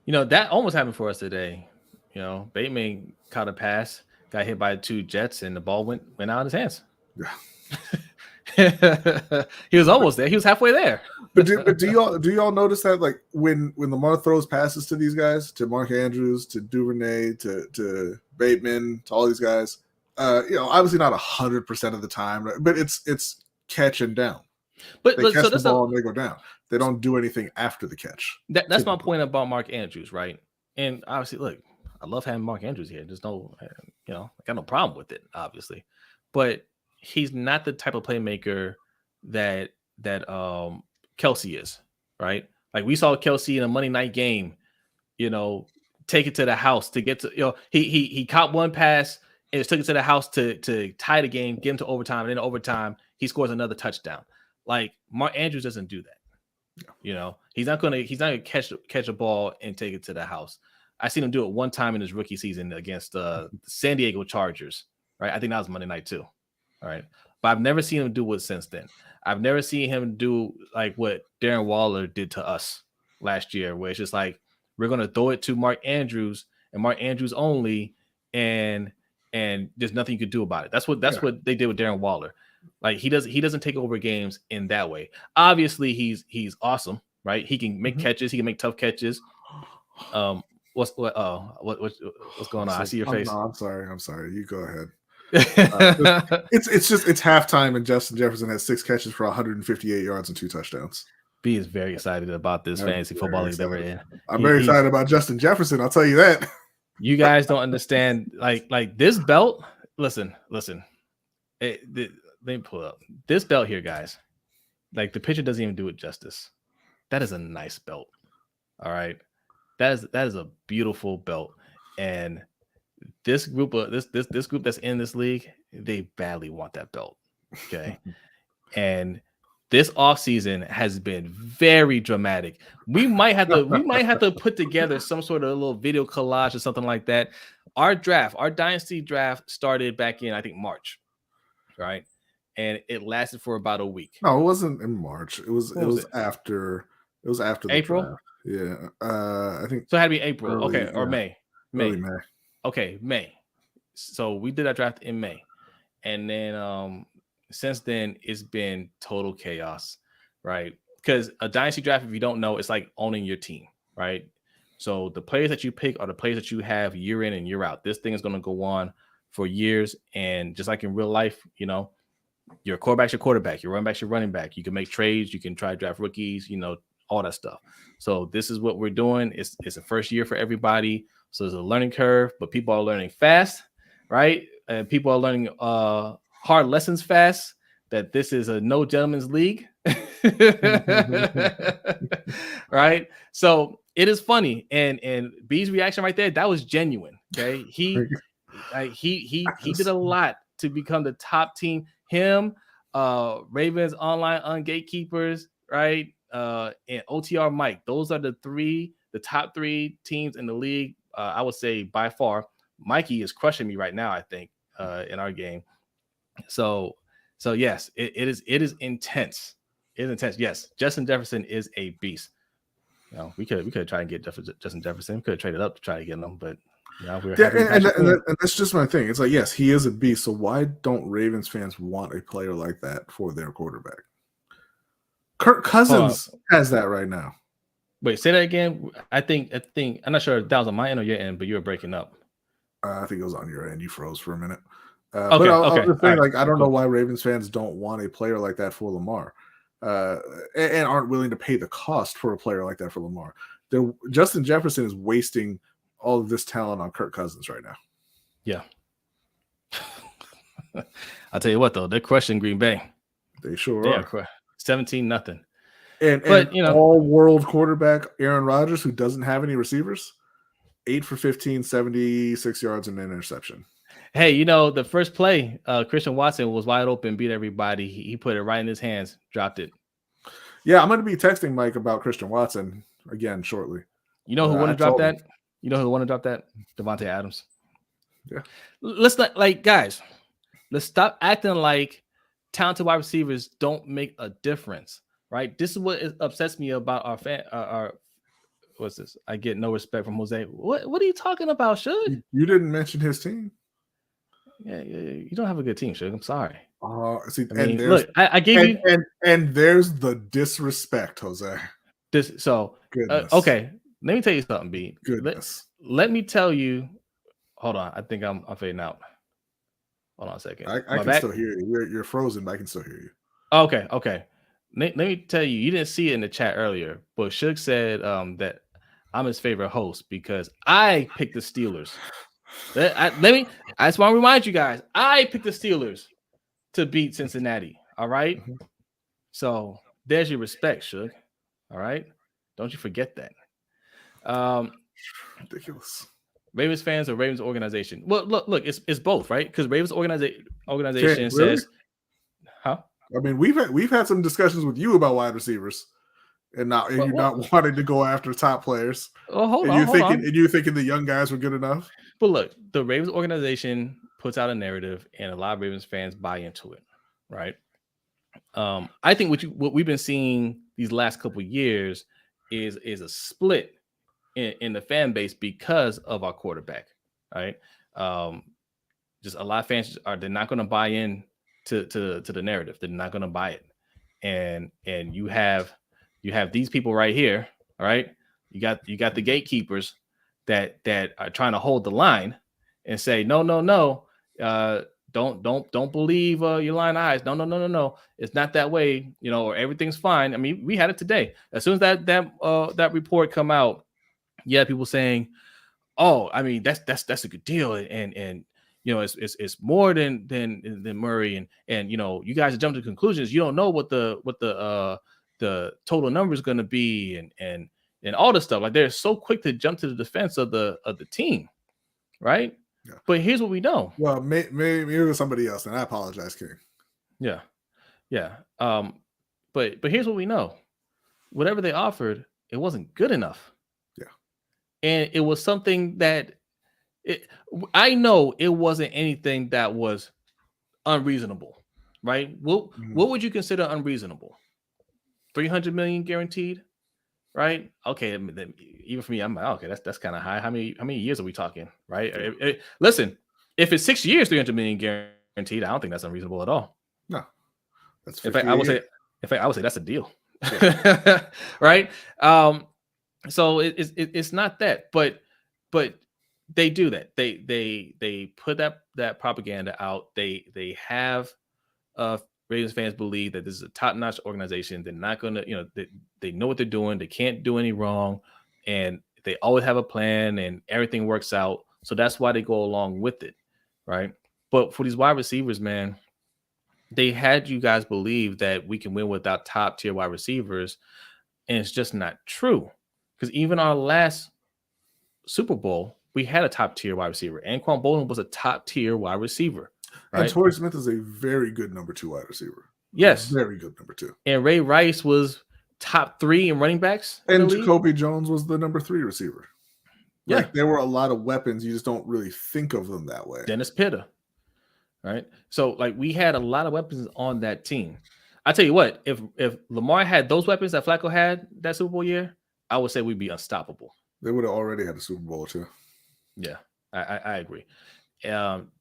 That almost happened for us today. Bateman caught a pass, got hit by 2 Jets, and the ball went out of his hands. Yeah. He was almost there. He was halfway there. But do y'all notice that, like, when Lamar throws passes to these guys, to Mark Andrews, to Duvernay, to Bateman, to all these guys, obviously not 100% of the time, but it's catch and down. But they catch the ball and they go down. They don't do anything after the catch. That's my point about Mark Andrews, right? And obviously, look, I love having Mark Andrews here. There's no, I got no problem with it, obviously. But he's not the type of playmaker that Kelsey is, right? Like we saw Kelsey in a Monday night game, take it to the house to get to, he caught one pass and just took it to the house to tie the game, get him to overtime, and then overtime he scores another touchdown. Like Mark Andrews doesn't do that. He's not gonna catch a ball and take it to the house. I seen him do it one time in his rookie season against the San Diego Chargers, right? I think that was Monday night too. All right. But I've never seen him do it since then. I've never seen him do like what Darren Waller did to us last year, where it's just like, we're going to throw it to Mark Andrews and Mark Andrews only, and there's nothing you could do about it. That's what they did with Darren Waller. Like he doesn't take over games in that way. Obviously, he's awesome, right? He can make catches, he can make tough catches. What's going on? I see your face. I'm sorry. You go ahead. It's halftime and Justin Jefferson has 6 catches for 158 yards and 2 touchdowns. B is very excited about this fantasy football league that we're in. I'm very excited about Justin Jefferson. I'll tell you that. You guys don't understand. Like this belt. Listen. Let me pull it up. This belt here, guys. Like the picture doesn't even do it justice. That is a nice belt. All right. That is a beautiful belt. And this group that's in this league, they badly want that belt. Okay. And this offseason has been very dramatic. We might have to put together some sort of a little video collage or something like that. Our dynasty draft started back in, I think, March, right? And it lasted for about a week. No, it wasn't in March. It was after the April. Draft. Yeah, I think so. It had to be April, okay, or May. Early May. Okay, May. So we did that draft in May, and then since then it's been total chaos, right? Because a dynasty draft, if you don't know, it's like owning your team, right? So the players that you pick are the players that you have year in and year out. This thing is going to go on for years, and just like in real life, your quarterback's your quarterback, your running back's your running back. You can make trades, you can try to draft rookies, all that stuff. So this is what we're doing. It's the first year for everybody. So there's a learning curve, but people are learning fast, right? And people are learning hard lessons fast, that this is a no gentleman's league. Right? So it is funny. And B's reaction right there, that was genuine. Okay. He did a lot to become the top team. Him, Ravens Online Gatekeepers, right? And OTR Mike. Those are the top 3 teams in the league. I would say by far. Mikey is crushing me right now, I think, in our game. So yes, it is intense. It is intense. Yes, Justin Jefferson is a beast. We could try and get Justin Jefferson. We could have traded up to try to get him, but we're and that's just my thing. It's like, yes, he is a beast. So why don't Ravens fans want a player like that for their quarterback? Kirk Cousins has that right now. Wait, say that again. I think I'm not sure if that was on my end or your end, but you were breaking up. I think it was on your end. You froze for a minute. Okay. But I was saying, I don't know why Ravens fans don't want a player like that for Lamar, and aren't willing to pay the cost for a player like that for Lamar. Justin Jefferson is wasting all of this talent on Kirk Cousins right now. Yeah. I'll tell you what, though, they're crushing Green Bay. They sure are. 17-0. And all-world quarterback Aaron Rodgers, who doesn't have any receivers, 8 for 15, 76 yards and an interception. Hey, the first play, Christian Watson was wide open, beat everybody. He put it right in his hands, dropped it. Yeah, I'm going to be texting Mike about Christian Watson again shortly. You know who want to drop that? You know who want to drop that? Devontae Adams. Yeah. Let's not, guys, let's stop acting like talented wide receivers don't make a difference, right? This is what upsets me about our what's this? I get no respect from Jose. What are you talking about, Shug? You didn't mention his team. Yeah, you don't have a good team, Shug. I'm sorry. Look, I gave you and there's the disrespect, Jose. Okay. Let me tell you something, B. Goodness. Let me tell you. Hold on. I think I'm fading out. Hold on a second. I can still hear you. You're frozen, but I can still hear you. Okay. Let me tell you. You didn't see it in the chat earlier, but Shug said that I'm his favorite host because I picked the Steelers. I just want to remind you guys. I picked the Steelers to beat Cincinnati. All right. So there's your respect, Suge. All right, don't you forget that. Ridiculous. Ravens fans or Ravens organization? Well, look, it's both, right? Because Ravens organization Really? says, huh? I mean, we've had some discussions with you about wide receivers, and you're not wanting to go after top players. Oh, hold and on. you're thinking the young guys were good enough. But look, the Ravens organization puts out a narrative, and a lot of Ravens fans buy into it, right? I think what we've been seeing these last couple of years is a split in the fan base because of our quarterback, right? Just a lot of fans they're not going to buy in to the narrative. They're not going to buy it, and you have these people right here, all right? You got the gatekeepers that are trying to hold the line and say no, don't believe your lying eyes. No, it's not that way, or everything's fine. I mean, we had it today. As soon as that report come out, people saying, oh, I mean, that's a good deal, and it's more than Murray, and you guys are jumping to conclusions. You don't know what the total number is going to be, and all this stuff. Like, they're so quick to jump to the defense of the team, right? Yeah. But here's what we know. Well, maybe it was somebody else, and I apologize, King. Yeah. But here's what we know: whatever they offered, it wasn't good enough. Yeah. And it was something that I know it wasn't anything that was unreasonable, right? What would you consider unreasonable? 300 million guaranteed, right? Okay, even for me, I'm like, okay, that's kind of high. How many years are we talking, right? Listen, if it's 6 years, 300 million guaranteed, I don't think that's unreasonable at all. No, that's in fact, I would say that's a deal, yeah. Right? So it's not that, but they do that. They put that propaganda out. They have Ravens fans believe that this is a top-notch organization. They're not going to, they know what they're doing. They can't do any wrong, and they always have a plan, and everything works out. So that's why they go along with it, right? But for these wide receivers, man, they had you guys believe that we can win without top-tier wide receivers, and it's just not true. Because even our last Super Bowl, we had a top-tier wide receiver. Anquan Boldin was a top-tier wide receiver. Right? And Torrey Smith is a very good number 2 wide receiver. Yes. Very good number 2. And Ray Rice was top 3 in running backs. And Jacoby Jones was the number 3 receiver. Yeah. Like, there were a lot of weapons. You just don't really think of them that way. Dennis Pitta. Right? So, like, we had a lot of weapons on that team. I tell you what, if Lamar had those weapons that Flacco had that Super Bowl year, I would say we'd be unstoppable. They would have already had a Super Bowl too. Yeah, I agree.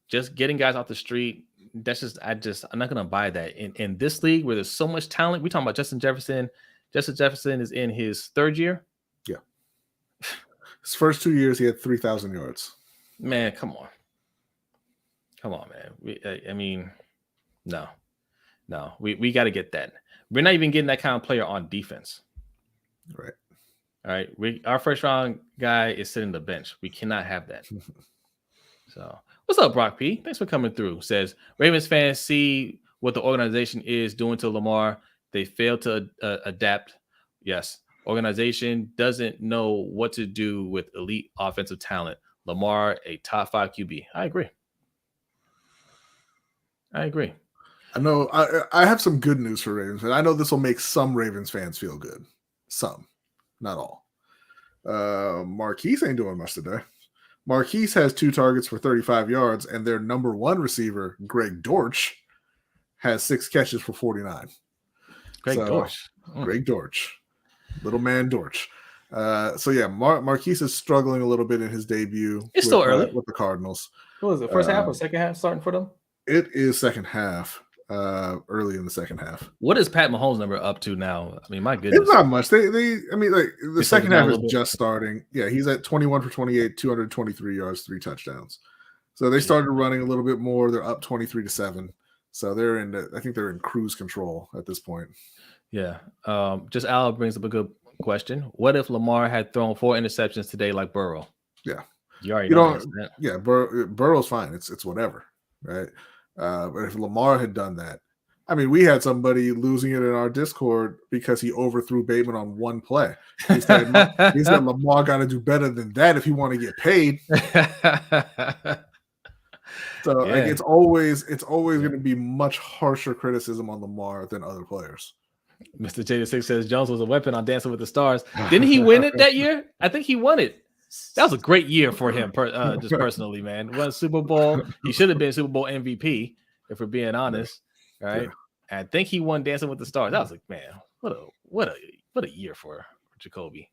Just getting guys off the street, I'm not gonna buy that. In this league where there's so much talent, we talking about Justin Jefferson. Justin Jefferson is in his 3rd year. Yeah. His first 2 years, he had 3,000 yards. Man, come on, man. I mean, no, we got to get that. We're not even getting that kind of player on defense. Right. All right. Our first round guy is sitting the bench. We cannot have that. So, what's up, Brock P? Thanks for coming through. Says Ravens fans see what the organization is doing to Lamar. They fail to adapt. Yes. Organization doesn't know what to do with elite offensive talent. Lamar, a top 5 QB. I agree. I know I have some good news for Ravens fans. I know this will make some Ravens fans feel good. Some, not all. Marquise ain't doing much today. Marquise has 2 targets for 35 yards, and their number 1 receiver, Greg Dortch, has 6 catches for 49. Greg Dortch. Little man Dortch. So yeah, Marquise is struggling a little bit in his debut. It's still early with the Cardinals. What was it? First half or second half starting for them? It is second half. Early in the second half. What is Pat Mahomes' number up to now? I mean, my goodness, it's not much. The second half is just starting. Yeah, he's at 21 for 28, 223 yards, 3 touchdowns. So they started running a little bit more. They're up 23-7. So I think they're in cruise control at this point. Yeah. Just Al brings up a good question. What if Lamar had thrown 4 interceptions today like Burrow? Yeah. You already know that. Yeah, Burrow's fine. It's whatever, right? But if Lamar had done that, I mean, we had somebody losing it in our Discord because he overthrew Bateman on one play. He said Lamar got to do better than that if he want to get paid. So like it's always going to be much harsher criticism on Lamar than other players. Mr. J6 says Jones was a weapon on Dancing with the Stars. Didn't he win it that year? I think he won it. That was a great year for him, just personally, man. Won Super Bowl. He should have been Super Bowl MVP, if we're being honest, right? Yeah. I think he won Dancing with the Stars. That was like, man, what a year for Jacoby.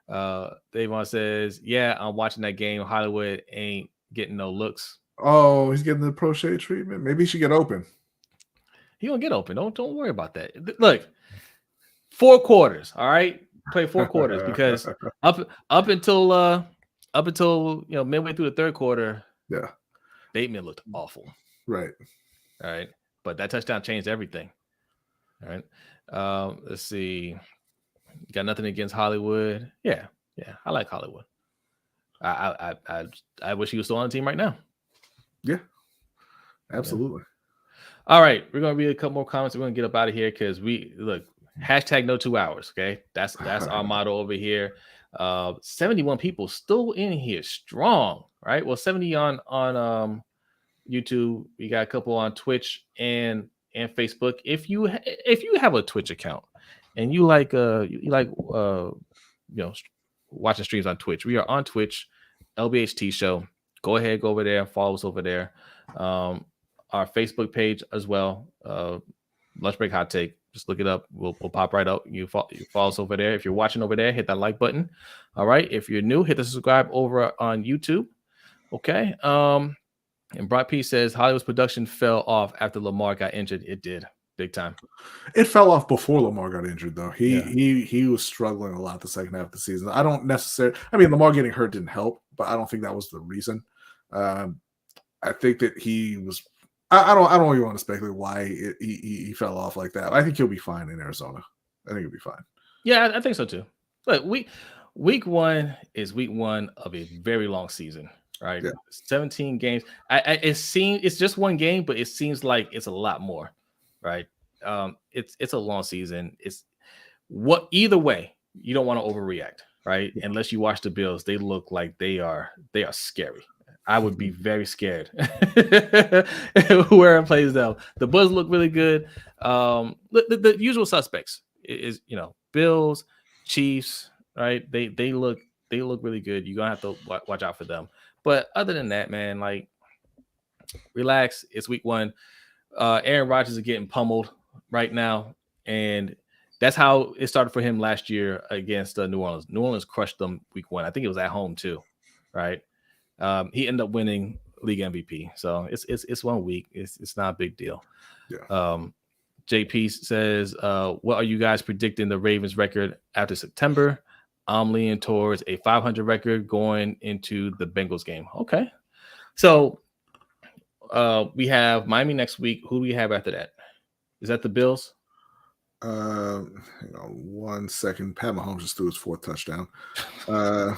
Davon says, yeah, I'm watching that game. Hollywood ain't getting no looks. Oh, he's getting the pro shade treatment. Maybe he should get open. He gonna get open. Don't worry about that. Look, 4 quarters. All right, play 4 quarters because up until midway through the 3rd quarter, Bateman looked awful. Right. All right, but that touchdown changed everything. All right. Let's see. Got nothing against Hollywood. Yeah, I like Hollywood. I wish he was still on the team right now. Yeah, absolutely. Yeah. All right, we're gonna read a couple more comments. We're gonna get up out of here because hashtag no 2 hours. Okay, that's our motto over here. 71 people still in here, strong. Right. Well, 70 on YouTube. We got a couple on Twitch and Facebook. If you have a Twitch account and you like watching streams on Twitch, we are on Twitch, LBHTShow. Go ahead, go over there, follow us over there. Our Facebook page as well, Lunch Break Hot Take. Just look it up. We'll pop right up. You follow us over there. If you're watching over there, hit that like button. All right. If you're new, hit the subscribe over on YouTube. Okay. And Brock P says Hollywood's production fell off after Lamar got injured. It did, big time. It fell off before Lamar got injured, though. He was struggling a lot the second half of the season. I don't necessarily. I mean, Lamar getting hurt didn't help, but I don't think that was the reason. I think that he was. I don't even want to speculate why he fell off like that. I think he'll be fine in Arizona. I think he'll be fine. Yeah, I think so too. Look, week 1 is week 1 of a very long season, right? Yeah. 17 games. It's just one game, but it seems like it's a lot more, right? It's a long season. Either way, you don't want to overreact, right? Yeah. Unless you watch the Bills, they look like they are scary. I would be very scared whoever plays them. The Bulls look really good. The usual suspects is Bills, Chiefs, right? They look really good. You're gonna have to watch out for them. But other than that, man, like relax. It's week 1. Aaron Rodgers is getting pummeled right now, and that's how it started for him last year against New Orleans. New Orleans crushed them week 1. I think it was at home too, right? He ended up winning league MVP. So it's 1 week. It's not a big deal. Yeah. JP says, what are you guys predicting the Ravens record after September? I'm leaning towards a 500 record going into the Bengals game. Okay. So we have Miami next week. Who do we have after that? Is that the Bills? Hang on 1 second. Pat Mahomes just threw his 4th touchdown. I'm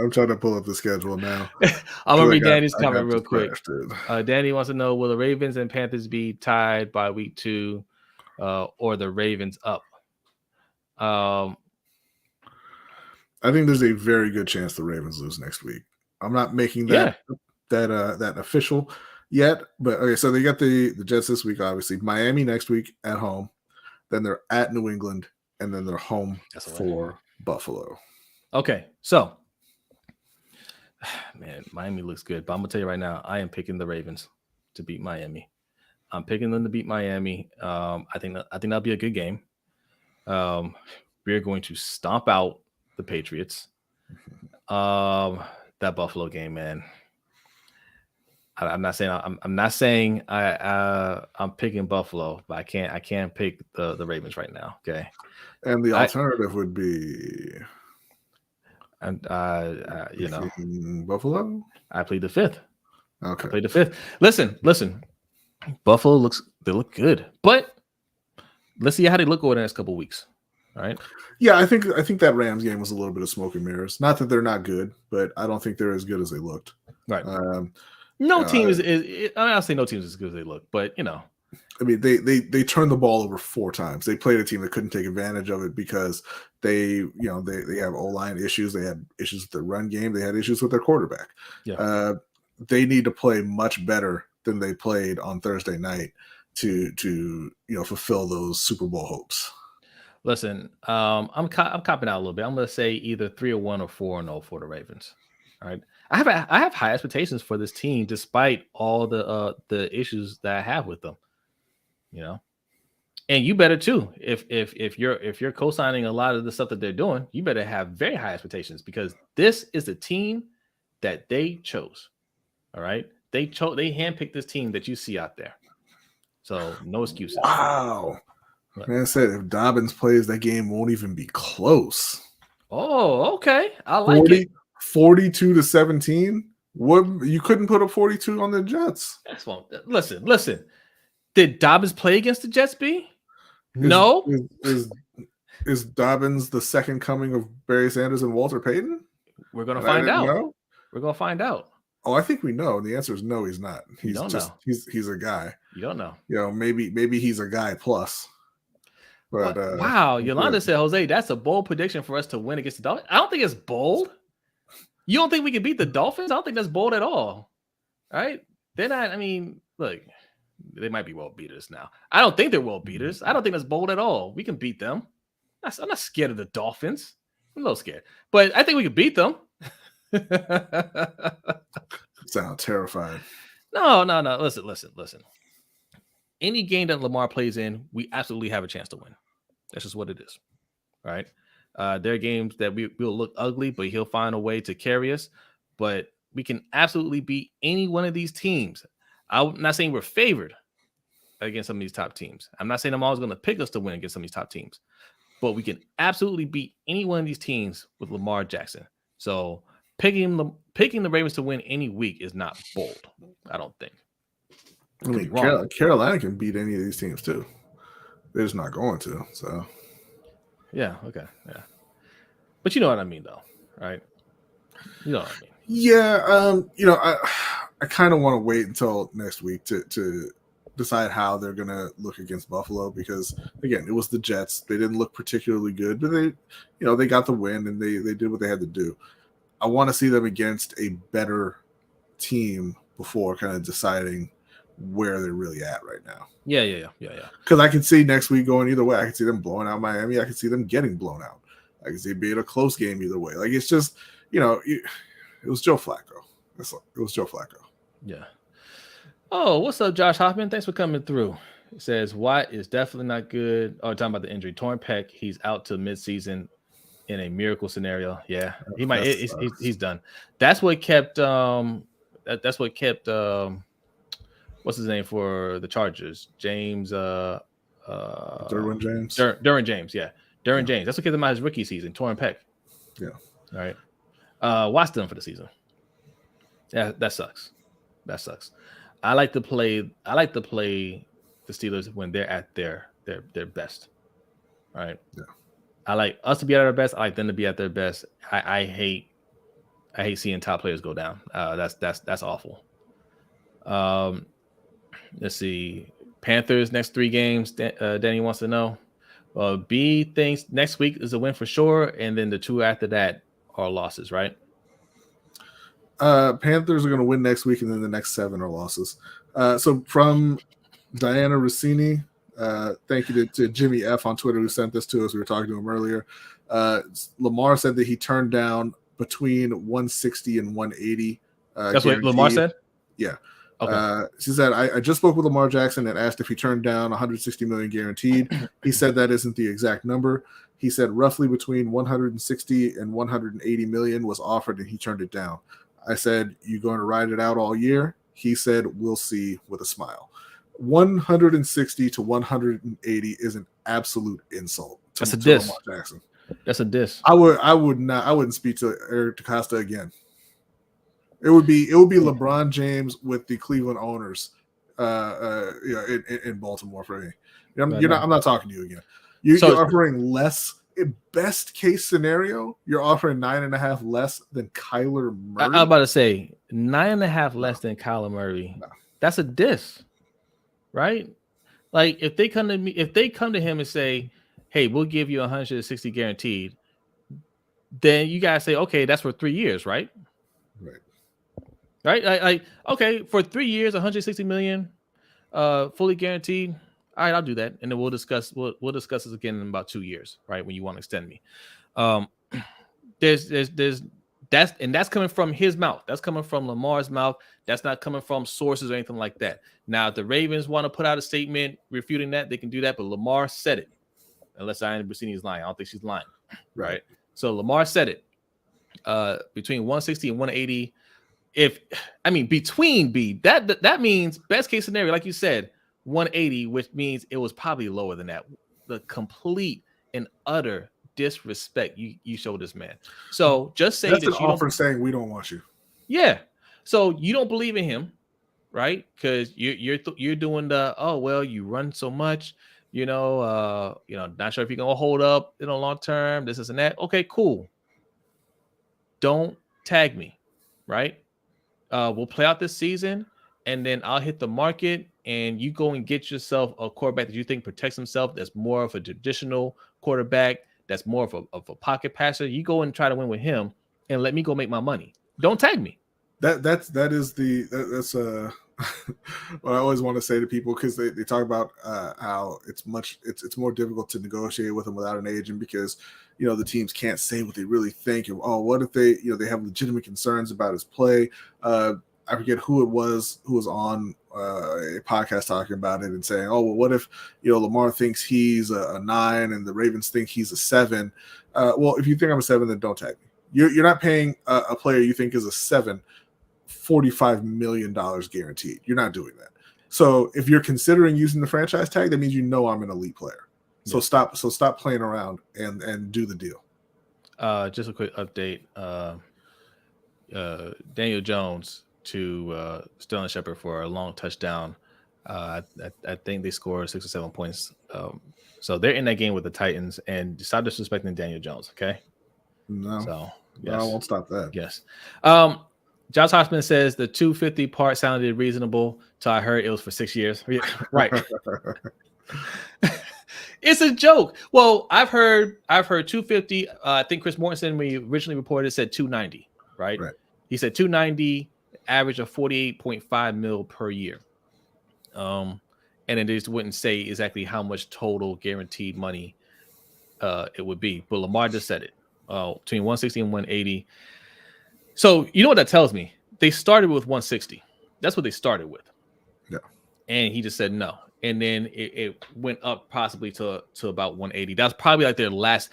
trying to pull up the schedule now. I'm gonna read Danny's comment real quick. Danny wants to know: will the Ravens and Panthers be tied by week 2, or the Ravens up? I think there's a very good chance the Ravens lose next week. I'm not making that official yet, but okay. So they got the Jets this week, obviously. Miami next week at home, then they're at New England, and then they're home for Buffalo. Okay, so man, Miami looks good, but I'm gonna tell you right now, I am picking the Ravens to beat Miami. I'm picking them to beat Miami. I think that'll be a good game. We're going to stomp out the Patriots. That Buffalo game, man. I'm not saying I'm picking Buffalo, but I can't pick the Ravens right now. Okay. And the alternative would be, Buffalo. I plead the 5th. Okay. I plead the 5th. Listen. Buffalo look good, but let's see how they look over the next couple of weeks. All right. Yeah, I think that Rams game was a little bit of smoke and mirrors. Not that they're not good, but I don't think they're as good as they looked. Right. No team is I'll say no team is as good as they look, but I mean, they turned the ball over 4 times. They played a team that couldn't take advantage of it because they have O-line issues. They had issues with their run game. They had issues with their quarterback. Yeah. They need to play much better than they played on Thursday night to fulfill those Super Bowl hopes. Listen, I'm copping out a little bit. I'm going to say either 3-1 or 4-0 for the Ravens. All right. I have high expectations for this team, despite all the issues that I have with them. And you better too. If you're co-signing a lot of the stuff that they're doing, you better have very high expectations, because this is the team that they chose. All right. They handpicked this team that you see out there. So no excuses. Wow. Man, I said if Dobbins plays, that game won't even be close. Oh, okay. I like it. 42-17. What, you couldn't put a 42 on the Jets? That's one. Listen. Did Dobbins play against the Jets, B? No. Is Dobbins the second coming of Barry Sanders and Walter Payton? We're gonna find out. Know? We're gonna find out. Oh, I think we know. And the answer is no, he's not. He's he's a guy. You don't know. Maybe he's a guy plus. But wow, Yolanda said, Jose, that's a bold prediction for us to win against the Dolphins. I don't think it's bold. You don't think we can beat the Dolphins? I don't think that's bold at all. All right. They're not, look, they might be world beaters now. I don't think they're world beaters. I don't think that's bold at all. We can beat them. I'm not scared of the Dolphins. I'm a little scared, but I think we can beat them. Sound terrifying. No. Listen. Any game that Lamar plays in, we absolutely have a chance to win. That's just what it is. All right. There are games that we'll look ugly, but he'll find a way to carry us. But we can absolutely beat any one of these teams. I'm not saying we're favored against some of these top teams. I'm not saying I'm always going to pick us to win against some of these top teams. But we can absolutely beat any one of these teams with Lamar Jackson. So picking the Ravens to win any week is not bold, I don't think. Carolina can beat any of these teams too. They're just not going to. So yeah, okay, yeah. But you know what I mean, though, right? You know what I mean. Yeah, I kind of want to wait until next week to decide how they're going to look against Buffalo, because again, it was the Jets. They didn't look particularly good, but they got the win and they did what they had to do. I want to see them against a better team before kind of deciding where they're really at right now. Yeah. Because I can see next week going either way. I can see them blowing out Miami. I can see them getting blown out. I can see it being a close game either way. Like, it's just, it was Joe Flacco. It was Joe Flacco. Yeah. Oh, what's up, Josh Hoffman? Thanks for coming through. It says Watt is definitely not good. Oh, talking about the injury. Torn pec. He's out till midseason in a miracle scenario. Yeah, he might. He's done. That's what kept. That's what kept. What's his name for the Chargers? James. Derwin James. Derwin James. Yeah, Derwin James. That's what kept him out his rookie season. Torn pec. Yeah. All right. Watt's done for the season. Yeah, that sucks. That sucks. I like to play the Steelers when they're at their best. All right. Yeah. I like us to be at our best. I like them to be at their best. I hate seeing top players go down. That's awful. Let's see. Panthers next 3 games. Danny wants to know. B thinks next week is a win for sure, and then the 2 after that are losses, right? Panthers are going to win next week, and then the next 7 are losses. So from Diana Rossini, thank you to Jimmy F on Twitter who sent this to us. We were talking to him earlier. Lamar said that he turned down between 160 and 180. That's what Lamar said? Yeah. Okay. She said, I just spoke with Lamar Jackson and asked if he turned down 160 million guaranteed. He said that isn't the exact number. He said roughly between 160 and 180 million was offered, and he turned it down. I said, you going to ride it out all year? He said, we'll see, with a smile. 160 to 180 is an absolute insult. That's a diss. Lamar Jackson. That's a diss. I wouldn't speak to Eric DaCosta again. It would be LeBron James with the Cleveland owners, in Baltimore for me. I'm not talking to you again. You're offering less best case scenario, you're offering 9.5 less than Kyler Murray. I'm about to say 9.5 less than Kyler Murray. No. That's a diss, right? Like if they come to him and say, "Hey, we'll give you 160 guaranteed," then you guys say, "Okay, that's for 3 years, right?" Right? Like okay, for 3 years, 160 million, fully guaranteed. All right, I'll do that, and then we'll discuss this again in about 2 years, right? When you want to extend me. There's that's coming from his mouth. That's coming from Lamar's mouth. That's not coming from sources or anything like that. Now, if the Ravens want to put out a statement refuting that, they can do that. But Lamar said it. Unless Brissini's lying. I don't think she's lying. Right. So Lamar said it. Between 160 and 180. Between B, that means best case scenario, like you said, 180, which means it was probably lower than that. The complete and utter disrespect you showed this man. So just say that's an offer saying we don't want you. Yeah. So you don't believe in him, right? Because you're doing the you run so much, not sure if you're gonna hold up long term. This and that. Okay, cool. Don't tag me, right? We'll play out this season, and then I'll hit the market, and you go and get yourself a quarterback that you think protects himself. That's more of a traditional quarterback. That's more of a pocket passer. You go and try to win with him, and let me go make my money. Don't tag me. That's what I always want to say to people, because they talk about how it's more difficult to negotiate with them without an agent, because the teams can't say what they really think, and what if they they have legitimate concerns about his play. I forget who it was who was on a podcast talking about it and saying, what if Lamar thinks he's a 9 and the Ravens think he's a 7. Well, if you think I'm a 7, then don't tag me. You're not paying a player you think is a 7 $45 million guaranteed. You're not doing that. So if you're considering using the franchise tag, that means I'm an elite player. So stop playing around and do the deal. Just a quick update. Daniel Jones to Sterling Shepard for a long touchdown. I think they scored 6 or 7 points. So they're in that game with the Titans, and stop disrespecting Daniel Jones, okay? No. So yes. No, I won't stop that. Yes. Josh Hoffman says the 250 part sounded reasonable till I heard it was for 6 years. Yeah, right. It's a joke. Well, I've heard 250. I think Chris Mortensen, when he originally reported, said 290. Right. He said 290, average of 48.5 mil per year. And then they just wouldn't say exactly how much total guaranteed money it would be. But Lamar just said it. Between 160 and 180. So you know what that tells me? They started with 160. That's what they started with. Yeah. And he just said no. And then it went up possibly to about 180. That's probably like their last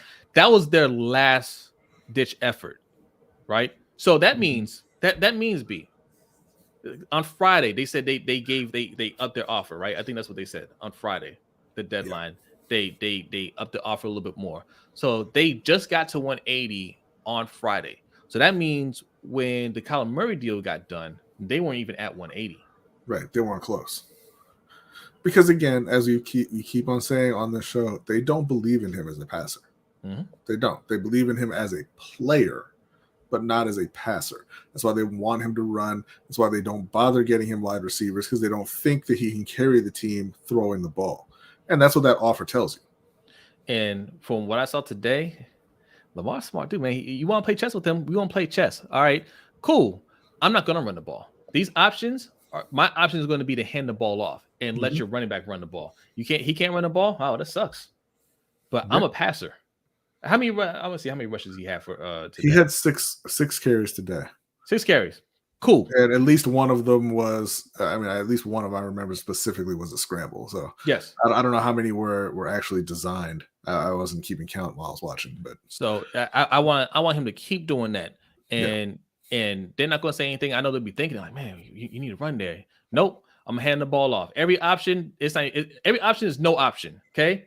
ditch effort. Right. So that means that means B. On Friday, they said they upped their offer, right? I think that's what they said on Friday, the deadline. Yeah. They upped the offer a little bit more. So they just got to 180 on Friday. So that means when the Kyler Murray deal got done, they weren't even at 180. Right. They weren't close. Because again, as we keep on saying on the show, they don't believe in him as a passer. Mm-hmm. They don't. They believe in him as a player, but not as a passer. That's why they want him to run. That's why they don't bother getting him wide receivers, because they don't think that he can carry the team throwing the ball. And that's what that offer tells you. And from what I saw today, Lamar's smart dude, man. You want to play chess with him? We want to play chess. All right, cool. I'm not going to run the ball. My option is going to be to hand the ball off and let your running back run the ball. He can't run the ball. Oh, that sucks. But I'm a passer. I want to see how many rushes he had for today. He had six carries today. 6 carries. Cool. And at least one of them was, at least one of I remember specifically was a scramble. So yes, I don't know how many were actually designed. I wasn't keeping count while I was watching, but so I want him to keep doing that, and they're not going to say anything. I know they'll be thinking like, man, you need to run there. Nope, I'm handing the ball off. Every option is no option. Okay,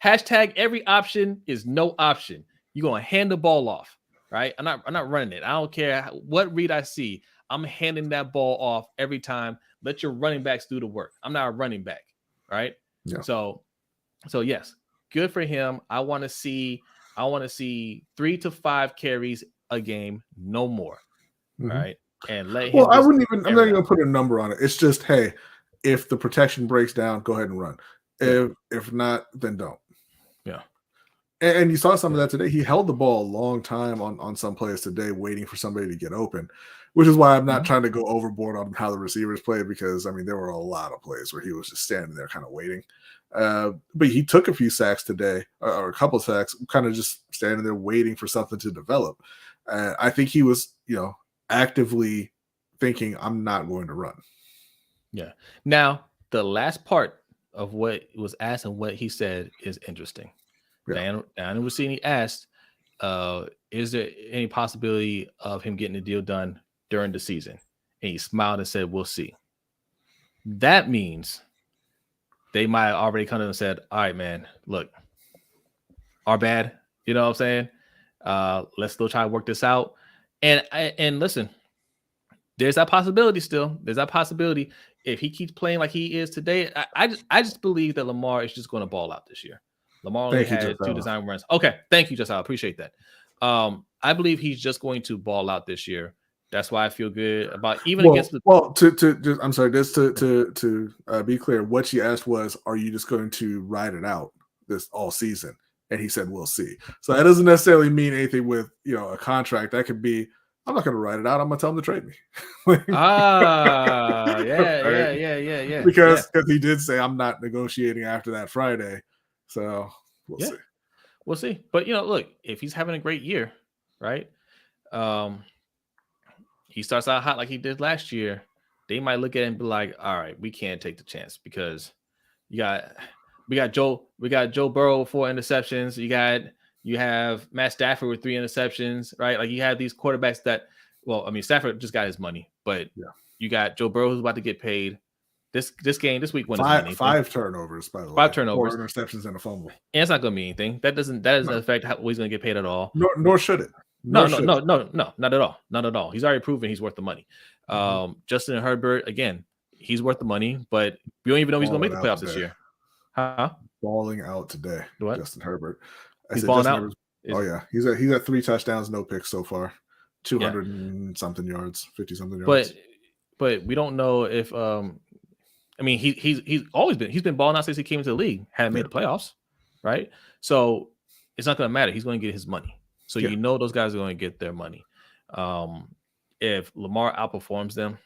hashtag every option is no option. You're going to hand the ball off. Right, I'm not running it. I don't care what read I see. I'm handing that ball off every time. Let your running backs do the work. I'm not a running back, right? Yeah. So yes, good for him. I want to see 3 to 5 carries a game, no more. Right. And let him I just wouldn't even, I'm not even gonna put a number on it. It's just, hey, if the protection breaks down, go ahead and run. If not, then don't. Yeah. And you saw some of that today. He held the ball a long time on some plays today, waiting for somebody to get open, which is why I'm not trying to go overboard on how the receivers played, because I mean there were a lot of plays where he was just standing there kind of waiting. But he took a few sacks today, or a couple of sacks, kind of just standing there waiting for something to develop. I think he was, actively thinking, I'm not going to run. Yeah. Now, the last part of what was asked and what he said is interesting. Yeah. Dan Rossini asked, is there any possibility of him getting the deal done during the season? And he smiled and said, we'll see. That means they might have already come in and said, all right, man, look, our bad. You know what I'm saying? Let's still try to work this out. And listen, there's that possibility still. There's that possibility if he keeps playing like he is today. I just believe that Lamar is just going to ball out this year. Lamar only had 2 design runs. Okay, thank you, Justin. I appreciate that. I believe he's just going to ball out this year. That's why I feel good about against the. Well, I'm sorry, just to be clear, what she asked was, "Are you just going to ride it out this all season?" And he said, "We'll see." So that doesn't necessarily mean anything with a contract. That could be, I'm not going to write it out. I'm going to tell him to trade me. Yeah. Because he did say, I'm not negotiating after that Friday. So we'll see. We'll see. But, look, if he's having a great year, right? He starts out hot like he did last year. They might look at it and be like, all right, we can't take the chance because we got Joe Burrow with 4 interceptions. You have Matt Stafford with 3 interceptions, right? Like you have these quarterbacks that, Stafford just got his money, but you got Joe Burrow who's about to get paid. This week won 5 turnovers, by the way. 5 turnovers, 4 interceptions and a fumble. And it's not going to mean anything. That doesn't affect how he's going to get paid at all. Nor should it. No, not at all. Not at all. He's already proven he's worth the money. Justin Herbert, again, he's worth the money, but we don't even know he's going to make the playoffs this year. Huh? Balling out today. What? Justin Herbert. He's balling out. He's at 3 touchdowns, no picks so far. 200 and something yards, 50 something yards. But we don't know if he's been balling out since he came into the league. Hadn't made the playoffs, right? So it's not going to matter. He's going to get his money. So those guys are going to get their money. If Lamar outperforms them,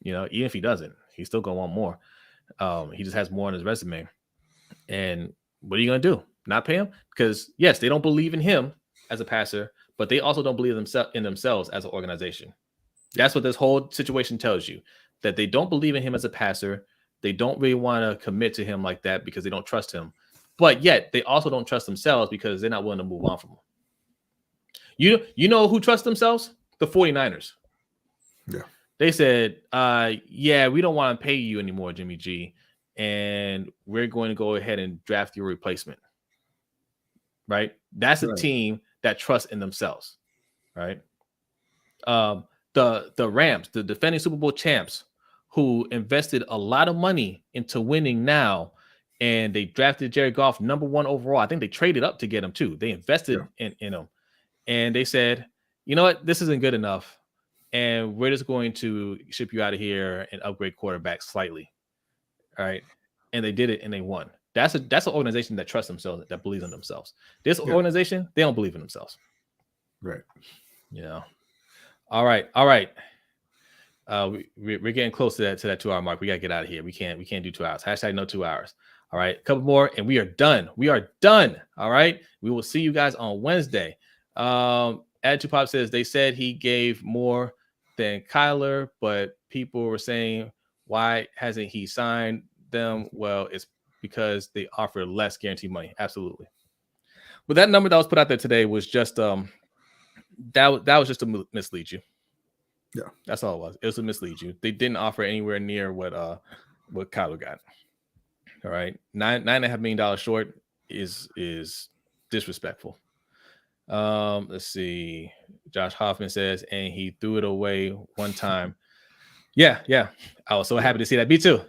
even if he doesn't, he's still going to want more. He just has more on his resume. And what are you going to do? Not pay him? Because, yes, they don't believe in him as a passer, but they also don't believe in themselves as an organization. That's what this whole situation tells you, that they don't believe in him as a passer. They don't really want to commit to him like that because they don't trust him. But yet, they also don't trust themselves because they're not willing to move on from him. You know who trusts themselves? The 49ers. Yeah. They said, we don't want to pay you anymore, Jimmy G, and we're going to go ahead and draft your replacement. Right? That's a team that trusts in themselves. Right? The Rams, the defending Super Bowl champs, who invested a lot of money into winning now, and they drafted Jared Goff #1 overall. I think they traded up to get him too. They invested in him. And they said, you know what? This isn't good enough. And we're just going to ship you out of here and upgrade quarterbacks slightly. All right. And they did it and they won. That's an organization that trusts themselves, that believes in themselves. This organization, they don't believe in themselves. Right. All right. We're getting close to that 2-hour mark. We got to get out of here. We can't do 2 hours. # no 2 hours. All right. A couple more and we are done. All right. We will see you guys on Wednesday. Attitude Pop says they said he gave more than Kyler, but people were saying, why hasn't he signed them? Well, it's because they offer less guaranteed money. Absolutely. But that number that was put out there today was just that was just to mislead you. Yeah, that's all it was. It was to mislead you. They didn't offer anywhere near what Kyler got. All right, $9.5 million short is disrespectful. Let's see. Josh Hoffman says, and he threw it away one time. Yeah. I was so happy to see that. Me too.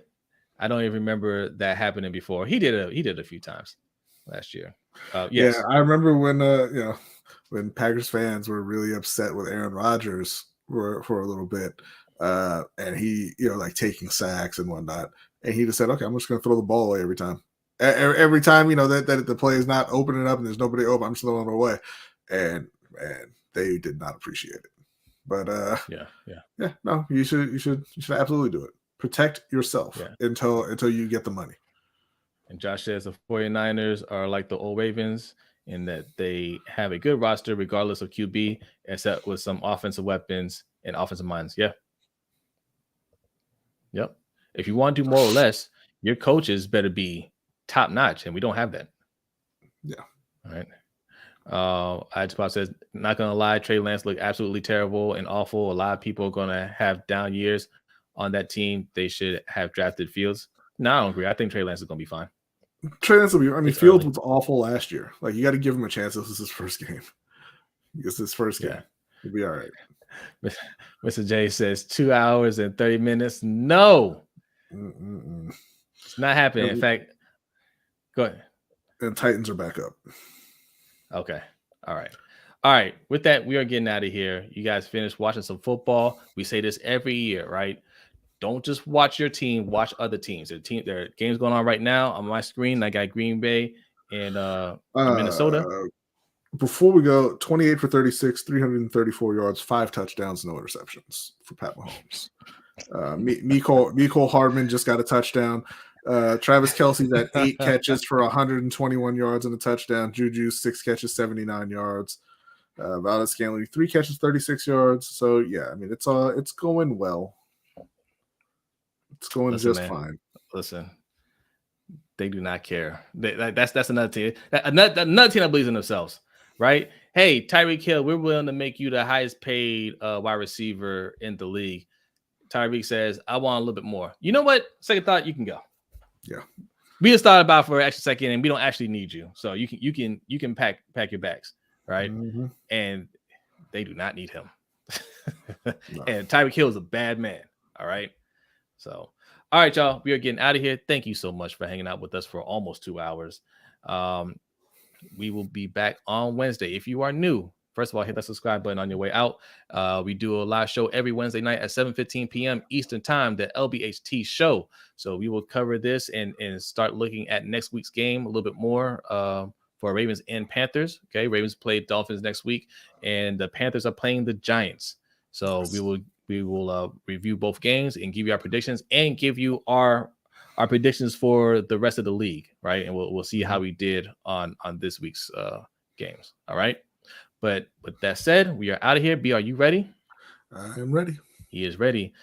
I don't even remember that happening before. He did a few times. last year. Yeah, Yes. I remember when when Packers fans were really upset with Aaron Rodgers for a little bit, and he like taking sacks and whatnot, and he just said, "Okay, I'm just going to throw the ball away every time." Every time that the play is not opening up and there's nobody open, I'm just throwing it away, and they did not appreciate it. But no, you should absolutely do it. Protect yourself until you get the money. And Josh says the 49ers are like the old Ravens in that they have a good roster regardless of QB, except with some offensive weapons and offensive minds. Yeah. Yep. If you want to do more or less, your coaches better be top notch, and we don't have that. Yeah. All right. Ijpop says, not gonna lie, Trey Lance looked absolutely terrible and awful. A lot of people are gonna have down years on that team. They should have drafted Fields. No, I don't agree. I think Trey Lance is gonna be fine. Trey Lance will be. I mean, Fields was awful last year. Like, you got to give him a chance. This is his first game. It's his first game. He'll be all right. Mr. J says 2 hours and 30 minutes. No, it's not happening. In fact, go ahead. And Titans are back up. Okay. All right. With that, we are getting out of here. You guys finished watching some football. We say this every year, right? Don't just watch your team, watch other teams. There are games going on right now on my screen. I got Green Bay and Minnesota. Before we go, 28 for 36, 334 yards, 5 touchdowns, no interceptions for Pat Mahomes. Mecole Hardman just got a touchdown. Travis Kelce's at 8 catches for 121 yards and a touchdown. Juju 6 catches, 79 yards. Valdez-Scantling 3 catches, 36 yards. So yeah, I mean it's going well. It's going fine. Listen, they do not care. That's another team. Another team that believes in themselves, right? Hey, Tyreek Hill, we're willing to make you the highest paid wide receiver in the league. Tyreek says, I want a little bit more. You know what? Second thought, you can go. Yeah. We just thought about for an extra second, and we don't actually need you. So you can pack your bags, right? Mm-hmm. And they do not need him. No. And Tyreek Hill is a bad man. All right. So, all right, y'all. We are getting out of here. Thank you so much for hanging out with us for almost 2 hours. We will be back on Wednesday. If you are new, first of all, hit that subscribe button on your way out. We do a live show every Wednesday night at 7:15 p.m. Eastern Time, the LBHTShow. So we will cover this and start looking at next week's game a little bit more for Ravens and Panthers. Okay, Ravens play Dolphins next week, and the Panthers are playing the Giants. So we will review both games and give you our predictions and give you our predictions for the rest of the league, right? And we'll see how we did on this week's games. All right. But with that said, we are out of here. B, are you ready? I am ready. He is ready.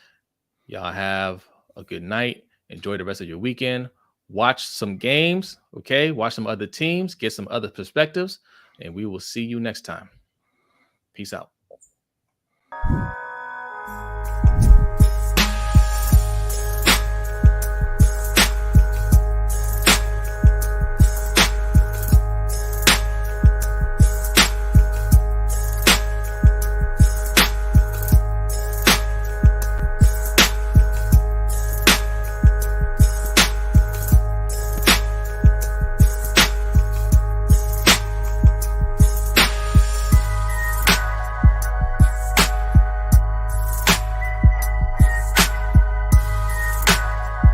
Y'all have a good night. Enjoy the rest of your weekend. Watch some games, okay? Watch some other teams. Get some other perspectives. And we will see you next time. Peace out.